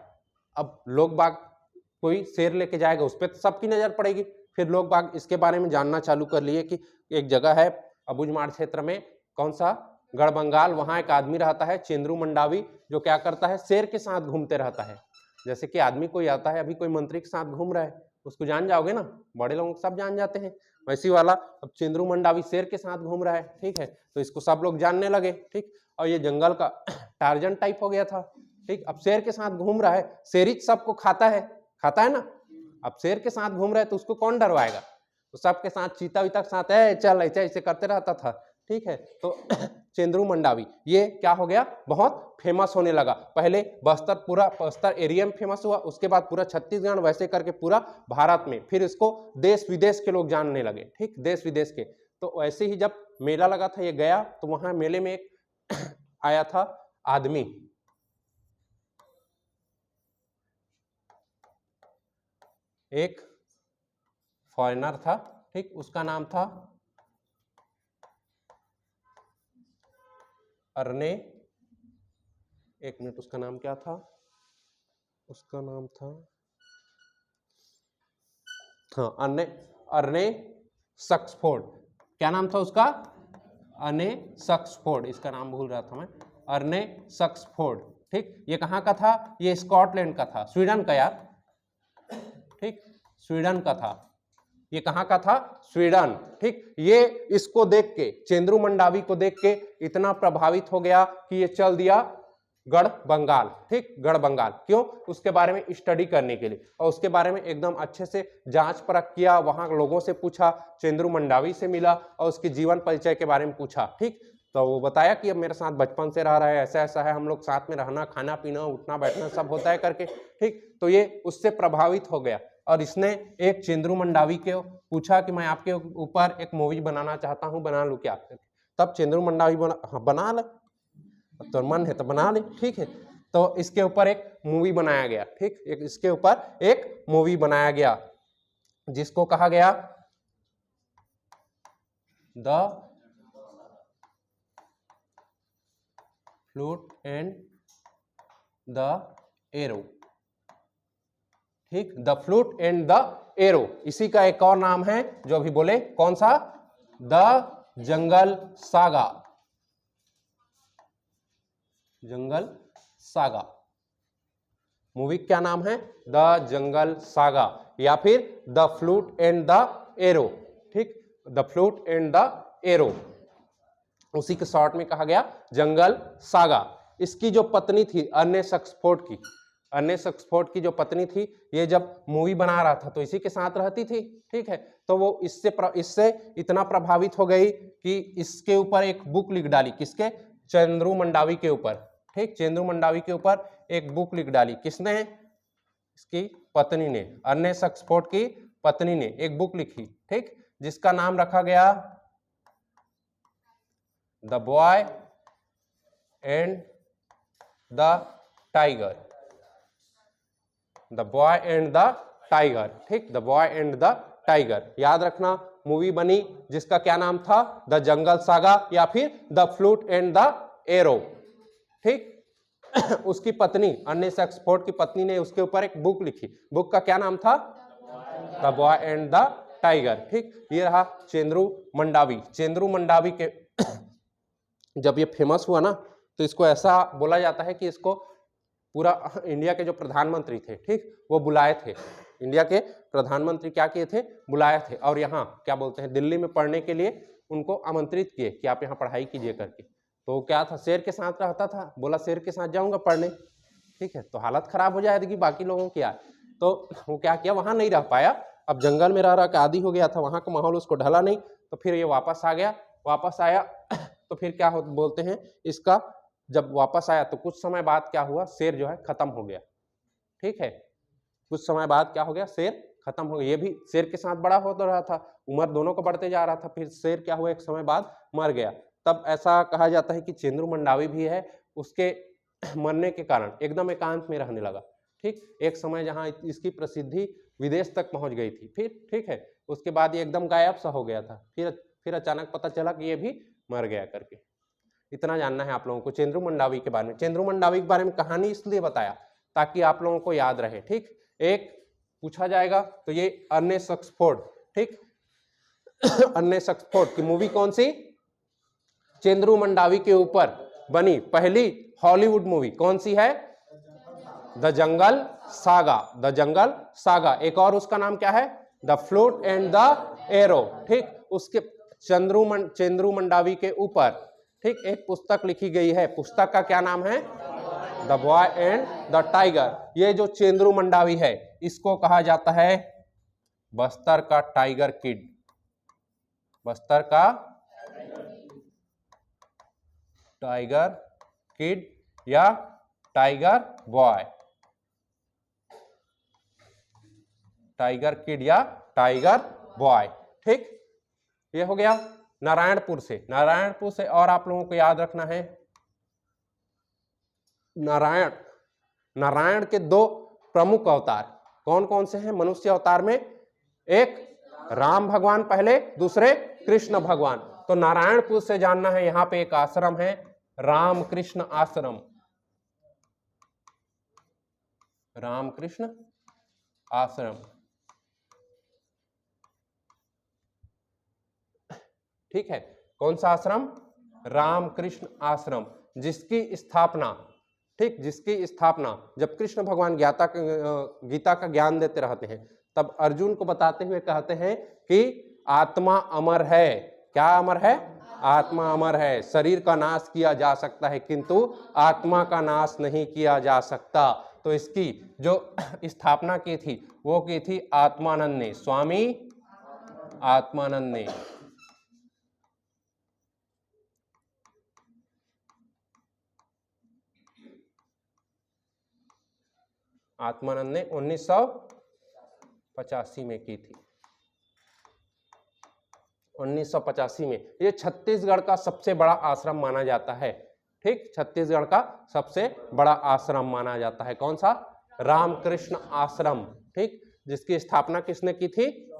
अब लोग बाग कोई शेर लेके जाएगा उस पर तो सबकी नजर पड़ेगी। फिर लोग बाग इसके बारे में जानना चालू कर लिए कि एक जगह है अबुझमाड़ क्षेत्र में, कौन सा, गढ़बंगाल, वहां एक आदमी रहता है चेंद्रू मंडावी, जो क्या करता है, शेर के साथ घूमते रहता है। जैसे कि आदमी कोई आता है, अभी कोई मंत्री के साथ घूम रहा है, उसको जान जाओगे ना, बड़े लोग सब जान जाते हैं, वैसी वाला अब चेंद्रू मंडावी शेर के साथ घूम रहा है। ठीक है, तो इसको सब लोग जानने लगे। ठीक, और ये जंगल का टार्जन टाइप हो गया था। ठीक, अब शेर के साथ घूम रहा है, शेर सबको खाता है ना, अब शेर के साथ घूम रहा है तो उसको कौन डरवाएगा, तो सबके साथ चीता वीता के साथ चल ऐसे करते रहता था। ठीक है, तो चेंद्रू मंडावी ये क्या हो गया, बहुत फेमस होने लगा। पहले बस्तर, पूरा बस्तर एरिया में फेमस हुआ, उसके बाद पूरा छत्तीसगढ़, वैसे करके पूरा भारत में, फिर इसको देश विदेश के लोग जानने लगे। ठीक, देश विदेश के। तो वैसे ही जब मेला लगा था, ये गया तो वहां मेले में एक आया था आदमी, एक फॉरेनर था। ठीक, उसका नाम था अर्ने, एक मिनट, उसका नाम क्या था, उसका नाम था, हाँ, अर्ने सक्सफोर्ड। क्या नाम था उसका, अर्ने सक्सफोर्ड, इसका नाम भूल रहा था मैं, अर्ने सक्सफोर्ड। ठीक, ये कहाँ का था, ये स्कॉटलैंड का था, स्वीडन का यार। ठीक, स्वीडन का था, ये कहाँ का था, स्वीडन। ठीक, ये इसको देख के, चेंद्रू मंडावी को देख के इतना प्रभावित हो गया कि ये चल दिया गढ़ बंगाल। ठीक, गढ़ बंगाल, क्यों, उसके बारे में स्टडी करने के लिए, और उसके बारे में एकदम अच्छे से जांच परख किया, वहां लोगों से पूछा, चेंद्रू मंडावी से मिला और उसके जीवन परिचय के बारे में पूछा। ठीक, तो वो बताया कि अब मेरे साथ बचपन से रह रहा है, ऐसा ऐसा है, हम लोग साथ में रहना, खाना पीना, उठना बैठना सब होता है करके। ठीक, तो ये उससे प्रभावित हो गया और इसने एक चेंद्रू मंडावी को पूछा कि मैं आपके ऊपर एक मूवी बनाना चाहता हूं, बना लूं क्या। तब चेंद्रू मंडावी बना ले, तो मन है तो बना ले। ठीक है, तो इसके ऊपर एक मूवी बनाया गया। ठीक, इसके ऊपर एक मूवी बनाया गया जिसको कहा गया the flute and the arrow. ठीक, the flute and the arrow, इसी का एक और नाम है जो अभी बोले, कौन सा, the jungle saga, jungle saga. Movie क्या नाम है, द जंगल सागा, या फिर the flute and the arrow. ठीक, the flute and the arrow, उसी के शॉर्ट में कहा गया जंगल सागा। इसकी जो पत्नी थी अर्ने सक्सफोर्ड की, अर्ने सक्सफोर्ड की जो पत्नी थी, ये जब मूवी बना रहा था तो इसी के साथ रहती थी। ठीक है, तो वो इससे इतना प्रभावित हो गई कि इसके ऊपर एक बुक लिख डाली, किसके, चेंद्रू मंडावी के ऊपर। ठीक, चेंद्रू मंडावी के ऊपर एक बुक लिख डाली, किसने, इसकी पत्नी ने, अर्ने सक्सफोर्ड की पत्नी ने एक बुक लिखी। ठीक, जिसका नाम रखा गया the boy and the tiger. The boy and the tiger, ठीक, the boy and the tiger. याद रखना मूवी बनी जिसका क्या नाम था, द जंगल सागा या फिर the flute and the arrow, ठीक। उसकी पत्नी अर्नेस्ट ऑक्सफोर्ड की पत्नी ने उसके ऊपर एक बुक लिखी, बुक का क्या नाम था, the boy and the tiger, ठीक। ये रहा चेंद्रू मंडावी। चेंद्रू मंडावी के जब ये फेमस हुआ ना तो इसको ऐसा बोला जाता है कि इसको पूरा इंडिया के जो प्रधानमंत्री थे, ठीक, वो बुलाए थे, इंडिया के प्रधानमंत्री क्या किए थे, बुलाए थे, और यहाँ क्या बोलते हैं दिल्ली में पढ़ने के लिए उनको आमंत्रित किए कि आप यहाँ पढ़ाई कीजिए करके। तो क्या था, शेर के साथ रहता था, बोला शेर के साथ जाऊंगा पढ़ने, ठीक है, तो हालत खराब हो जाएगी बाकी लोगों की यार। तो वो क्या किया, वहां नहीं रह पाया, अब जंगल में रह के आदी हो गया था, वहां का माहौल उसको ढला नहीं, तो फिर ये वापस आ गया। वापस आया तो फिर क्या बोलते हैं इसका, जब वापस आया तो कुछ समय बाद क्या हुआ, शेर जो है खत्म हो गया, ठीक है, कुछ समय बाद क्या हो गया, शेर खत्म हो गया। ये भी शेर के साथ बड़ा हो रहा था, उम्र दोनों को बढ़ते जा रहा था, फिर शेर क्या हुआ, एक समय बाद मर गया। तब ऐसा कहा जाता है कि चेंद्रू मंडावी भी है, उसके मरने के कारण एकदम एकांत में रहने लगा, ठीक। एक समय जहां इसकी प्रसिद्धि विदेश तक पहुंच गई थी, फिर ठीक है, उसके बाद ये एकदम गायब सा हो गया था, फिर अचानक पता चला कि ये भी मर गया करके। इतना जानना है आप लोगों को चेंद्रू मंडावी के बारे में। चेंद्रू मंडावी के बारे में कहानी इसलिए बताया ताकि आप लोगों को याद रहे, ठीक। एक पूछा जाएगा तो ये अर्नेस्ट ऑक्सफोर्ड, ठीक, अर्नेस्ट ऑक्सफोर्ड की मूवी कौन सी, चेंद्रू मंडावी के ऊपर बनी पहली हॉलीवुड मूवी कौन सी है, the jungle saga, the jungle saga. एक और उसका नाम क्या है, the flute and the arrow, ठीक। उसके चेंद्रू मंडावी के ऊपर, ठीक, एक पुस्तक लिखी गई है, पुस्तक का क्या नाम है, the boy and the tiger. ये जो चेंद्रू मंडावी है इसको कहा जाता है बस्तर का टाइगर किड, बस्तर का टाइगर किड या टाइगर बॉय, टाइगर किड या टाइगर बॉय, ठीक। ये हो गया नारायणपुर से। नारायणपुर से और आप लोगों को याद रखना है, नारायण के दो प्रमुख अवतार कौन कौन से हैं मनुष्य अवतार में, एक राम भगवान पहले, दूसरे कृष्ण भगवान। तो नारायणपुर से जानना है, यहां पे एक आश्रम है रामकृष्ण आश्रम, रामकृष्ण आश्रम, ठीक है। कौन सा आश्रम, रामकृष्ण आश्रम, जिसकी स्थापना, ठीक, जिसकी स्थापना जब कृष्ण भगवान गीता का ज्ञान देते रहते हैं तब अर्जुन को बताते हुए कहते हैं कि आत्मा अमर है। क्या अमर है, आत्मा अमर है। शरीर का नाश किया जा सकता है किंतु आत्मा का नाश नहीं किया जा सकता। तो इसकी जो स्थापना की थी वो की थी आत्मानंद ने, स्वामी आत्मानंद ने। आत्मानंद ने 1985 में की थी, 1985 में। ये छत्तीसगढ़ का सबसे बड़ा आश्रम माना जाता है, ठीक, छत्तीसगढ़ का सबसे बड़ा आश्रम माना जाता है। कौन सा, रामकृष्ण आश्रम, ठीक, जिसकी स्थापना किसने की थी,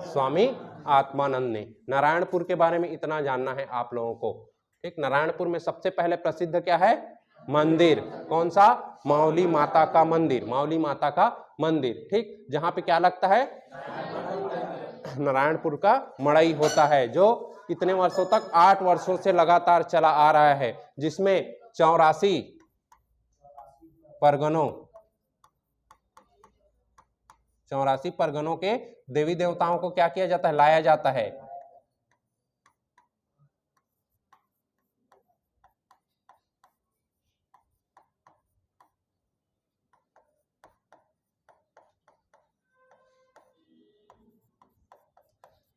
स्वामी आत्मानंद ने। नारायणपुर के बारे में इतना जानना है आप लोगों को, ठीक। नारायणपुर में सबसे पहले प्रसिद्ध क्या है, मंदिर, कौन सा, मावली माता का मंदिर, मावली माता का मंदिर, ठीक, जहां पे क्या लगता है, नारायणपुर का मड़ई होता है, जो कितने वर्षों तक, 8 वर्षों से लगातार चला आ रहा है, जिसमें 84 परगनों के देवी देवताओं को क्या किया जाता है, लाया जाता है।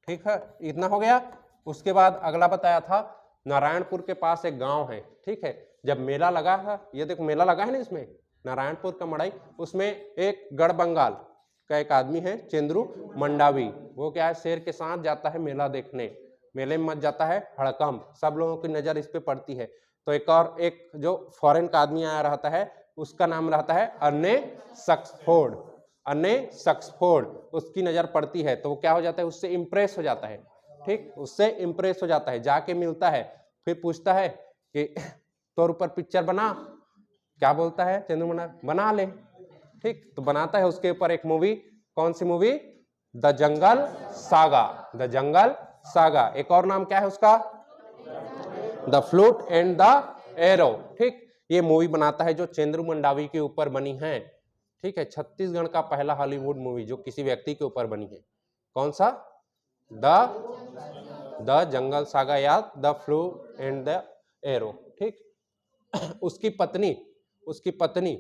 ठीक है, इतना हो गया। उसके बाद अगला बताया था, नारायणपुर के पास एक गांव है, ठीक है, जब मेला लगा है, ये देखो मेला लगा है ना इसमें, नारायणपुर का मड़ई, उसमें एक गढ़ बंगाल का एक आदमी है चेंद्रू मंडावी, वो क्या है, शेर के साथ जाता है मेला देखने, मेले में मच जाता है हड़कंप, सब लोगों की नजर इस पे पड़ती है। तो एक और एक जो फॉरेन का आदमी आया रहता है उसका नाम रहता है अर्ने सक्सफोर्ड। अर्ने सक्सफोर्ड उसकी नजर पड़ती है तो वो क्या हो जाता है, उससे इंप्रेस हो जाता है, ठीक, उससे इंप्रेस हो जाता है, जाके मिलता है, फिर पूछता है कि तोर ऊपर पिक्चर बना, क्या बोलता है चंद्रमना, बना ले, ठीक, तो बनाता है उसके ऊपर एक मूवी। कौन सी movie? The jungle saga. The jungle saga. एक और नाम क्या है उसका? The flute and the arrow. ठीक, ये मूवी बनाता है जो चंद्र मंडावी के ऊपर बनी है। ठीक है, छत्तीसगढ़ का पहला हॉलीवुड मूवी जो किसी व्यक्ति के ऊपर बनी है। कौन सा? द जंगल सागा या the flute and the arrow. ठीक, उसकी पत्नी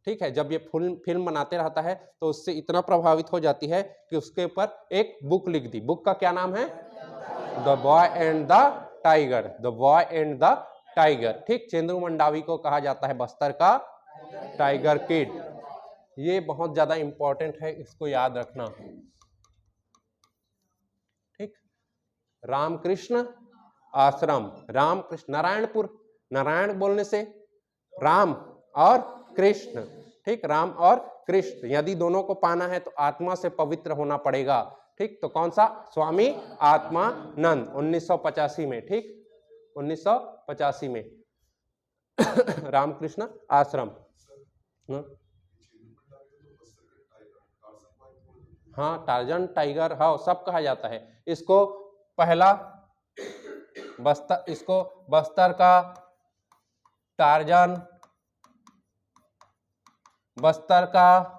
ठीक है, जब ये फिल्म बनाते रहता है तो उससे इतना प्रभावित हो जाती है कि उसके ऊपर एक बुक लिख दी। बुक का क्या नाम है? The boy and the tiger. The boy and the tiger. ठीक, चंद्रू मंडावी को कहा जाता है बस्तर का टाइगर किड। ये बहुत ज्यादा इंपॉर्टेंट है, इसको याद रखना। ठीक, रामकृष्ण आश्रम। रामकृष्ण, नारायणपुर, नारायण बोलने से राम और कृष्ण। ठीक, राम और कृष्ण, यदि दोनों को पाना है तो आत्मा से पवित्र होना पड़ेगा। ठीक, तो कौन सा? स्वामी आत्मानंद 1985 में। ठीक, 1985 में रामकृष्ण आश्रम। हाँ, टार्जन, टाइगर, हाँ सब कहा जाता है इसको। पहला इसको बस्तर का टार्जन, बस्तर का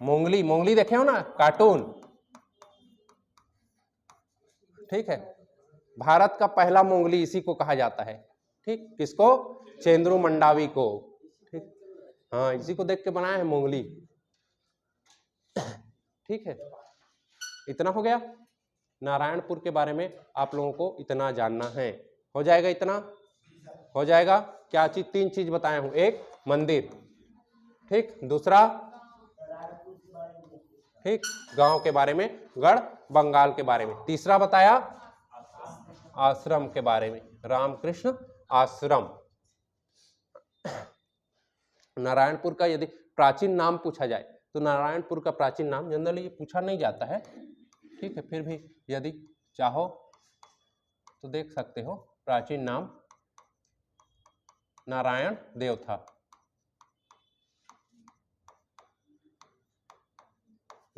मोंगली। मोंगली देखे हो ना, कार्टून। ठीक है, भारत का पहला मोंगली इसी को कहा जाता है। ठीक, किसको? चंद्रू मंडावी को। ठीक, हाँ, इसी को देख के बनाया है मोंगली। ठीक है, इतना हो गया। नारायणपुर के बारे में आप लोगों को इतना जानना है। हो जाएगा? इतना हो जाएगा। क्या चीज? 3 चीज बताया हूं। एक, मंदिर। ठीक, दूसरा, ठीक, गांव के बारे में, गढ़ बंगाल के बारे में। तीसरा बताया आश्रम के बारे में, रामकृष्ण आश्रम। नारायणपुर का यदि प्राचीन नाम पूछा जाए तो नारायणपुर का प्राचीन नाम जनरली ये पूछा नहीं जाता है। ठीक है, फिर भी यदि चाहो तो देख सकते हो। प्राचीन नाम नारायण देव था।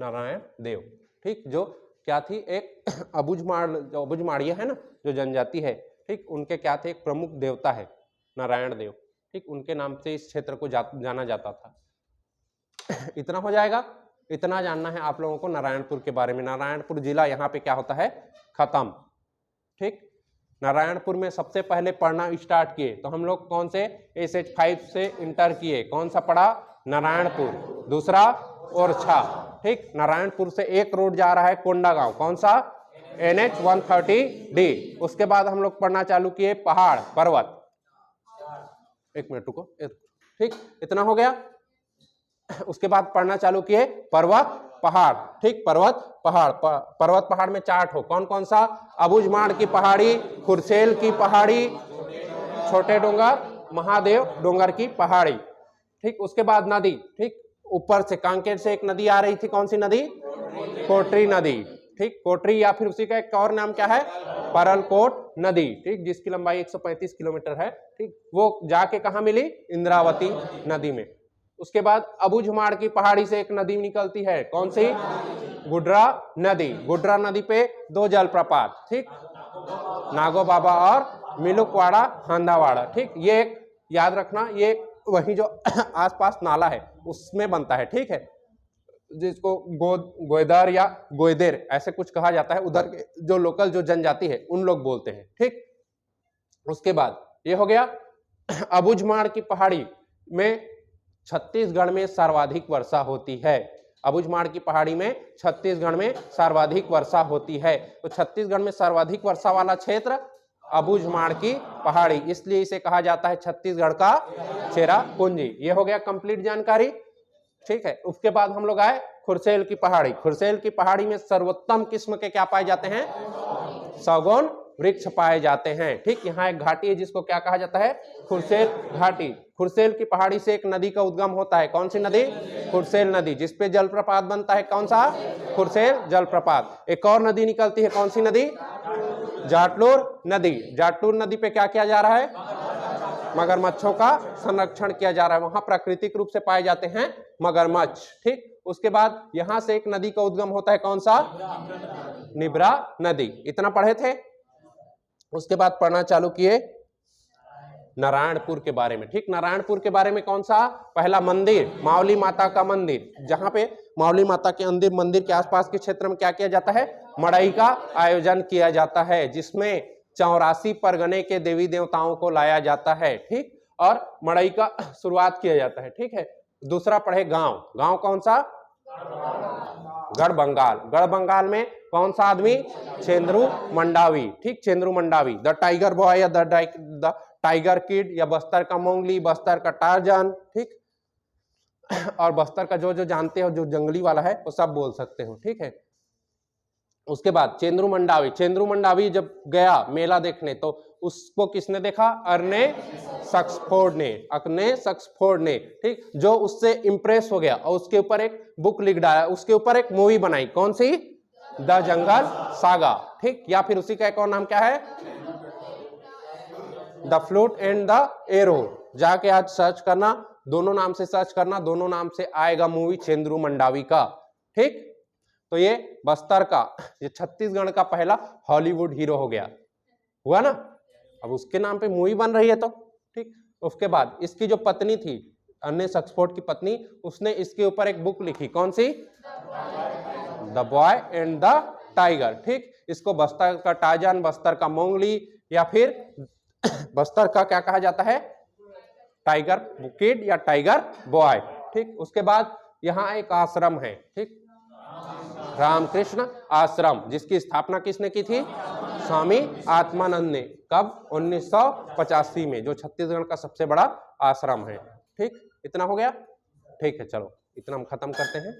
नारायण देव। ठीक, जो क्या थी? एक अबुझमाड़िया है ना, जो जनजाति है, ठीक, उनके क्या थे? एक प्रमुख देवता है नारायण देव। ठीक, उनके नाम से इस क्षेत्र को जाना जाता था। इतना हो जाएगा। इतना जानना है आप लोगों को नारायणपुर के बारे में। नारायणपुर जिला यहाँ पे क्या होता है? खत्म। ठीक, नारायणपुर में सबसे पहले पढ़ना स्टार्ट किए तो हम लोग कौन से? SH5 से इंटर किए। कौन सा पढ़ा? नारायणपुर। दूसरा ओरछा। ठीक, नारायणपुर से एक रोड जा रहा है कोंडागांव। कौन सा? NH 130D। उसके बाद हम लोग पढ़ना चालू किए पहाड़, पर्वत। एक मिनट रुको। ठीक, इतना हो गया। उसके बाद पढ़ना चालू किए पर्वत, पहाड़। ठीक, पर्वत, पहाड़। पर्वत पहाड़ में चार्ट हो। कौन कौन सा? अबुझमाड़ की पहाड़ी, खुरसेल की पहाड़ी, छोटे डोंगर, महादेव डोंगर की पहाड़ी। ठीक, उसके बाद नदी। ठीक, ऊपर से कांकेर से एक नदी आ रही थी। कौन सी नदी? कोटरी नदी। ठीक, कोटरी, या फिर उसी का एक और नाम क्या है? परलकोट नदी। ठीक, जिसकी लंबाई 135 किलोमीटर है। ठीक, वो जाके कहाँ मिली? इंद्रावती नदी में। उसके बाद अबुझमाड़ की पहाड़ी से एक नदी निकलती है। कौन सी? गुड्रा नदी। गुड्रा नदी पे 2 जलप्रपात। ठीक, नागो बाबा और मिलुकवाड़ा हंदावाड़ा। ठीक, ये एक याद रखना, ये वही जो आसपास नाला है उसमें बनता है। ठीक है, जिसको गोयदर या गोयदेर ऐसे कुछ कहा जाता है। उधर के जो लोकल जो जनजाति है उन लोग बोलते हैं। ठीक, उसके बाद ये हो गया। अबुझमाड़ की पहाड़ी में छत्तीसगढ़ में सर्वाधिक वर्षा होती है। अबुझमाड़ की पहाड़ी में छत्तीसगढ़ में सर्वाधिक वर्षा होती है। तो छत्तीसगढ़ में सर्वाधिक वर्षा वाला क्षेत्र अबुझमाड़ की पहाड़ी, इसलिए इसे कहा जाता है छत्तीसगढ़ का चेरापूंजी। ये हो गया कंप्लीट जानकारी। ठीक है, उसके बाद हम लोग आए खुरसेल की पहाड़ी। खुरसेल की पहाड़ी में सर्वोत्तम किस्म के क्या पाए जाते हैं? सागौन वृक्ष पाए जाते हैं। ठीक, यहाँ एक घाटी है जिसको क्या कहा जाता है, खुरसेल घाटी। खुरसेल की पहाड़ी से एक नदी का उद्गम होता है, कौन सी नदी, खुरसेल नदी, जिसपे जलप्रपात बनता है, कौन सा, खुरसेल जलप्रपात। एक और नदी निकलती है, कौन सी नदी, जाटलूर नदी। जाटलूर नदी पे क्या किया जा रहा है, मगरमच्छों का संरक्षण किया जा रहा है, वहां प्राकृतिक रूप से पाए जाते हैं मगरमच्छ। ठीक, उसके बाद यहां से एक नदी का उद्गम होता है, कौन सा, निब्रा नदी। इतना पढ़े थे। उसके बाद पढ़ना चालू किए नारायणपुर के बारे में। ठीक, नारायणपुर के बारे में कौन सा, पहला मंदिर, मावली माता का मंदिर, जहां पे मावली माता के मंदिर के आसपास के क्षेत्र में क्या किया जाता है, मड़ई का आयोजन किया जाता है, जिसमें 84 परगने के देवी देवताओं को लाया जाता है। ठीक, और मड़ई का शुरुआत किया जाता है। ठीक है, दूसरा पढ़े गांव। गांव कौन सा, गढ़बंगाल। गढ़बंगाल में कौन सा आदमी, चेंद्रू मंडावी। ठीक, Chendru Mandavi, the tiger boy या द टाइगर किड, या बस्तर का मोंगली, बस्तर का टार्जन। ठीक, और बस्तर का जो जो जानते हो, जो जंगली वाला है, वो सब बोल सकते हो। ठीक है, उसके बाद चेंद्रू मंडावी। चेंद्रू मंडावी जब गया मेला देखने, तो उसको किसने देखा, अर्ने सक्सफोर्ड ने, अकने सक्सफोर्ड ने। ठीक, जो उससे इंप्रेस हो गया और उसके ऊपर एक बुक लिख डाला, उसके ऊपर एक मूवी बनाई, कौन सी, द जंगल सागा। ठीक, या फिर उसी का एक और नाम क्या है, the flute and the arrow. जाके आज सर्च करना, दोनों नाम से सर्च करना, दोनों नाम से आएगा मूवी चेंद्रू मंडावी का। ठीक, तो ये बस्तर का, ये छत्तीसगढ़ का पहला हॉलीवुड हीरो हो गया, हुआ ना। अब उसके नाम पे मूवी बन रही है तो ठीक। उसके बाद इसकी जो पत्नी थी, अन्य सक्सफोर्ड की पत्नी, उसने इसके ऊपर एक बुक लिखी, कौन सी, the boy and the tiger. ठीक, इसको बस्तर का टार्जन, बस्तर का मोंगली, या फिर बस्तर का क्या कहा जाता है, टाइगर किड या टाइगर बॉय। ठीक, उसके बाद यहाँ एक आश्रम है, ठीक, रामकृष्ण आश्रम, जिसकी स्थापना किसने की थी, स्वामी आत्मानंद ने। कब, 1985 में, जो छत्तीसगढ़ का सबसे बड़ा आश्रम है। ठीक, इतना हो गया। ठीक है, चलो इतना हम खत्म करते हैं।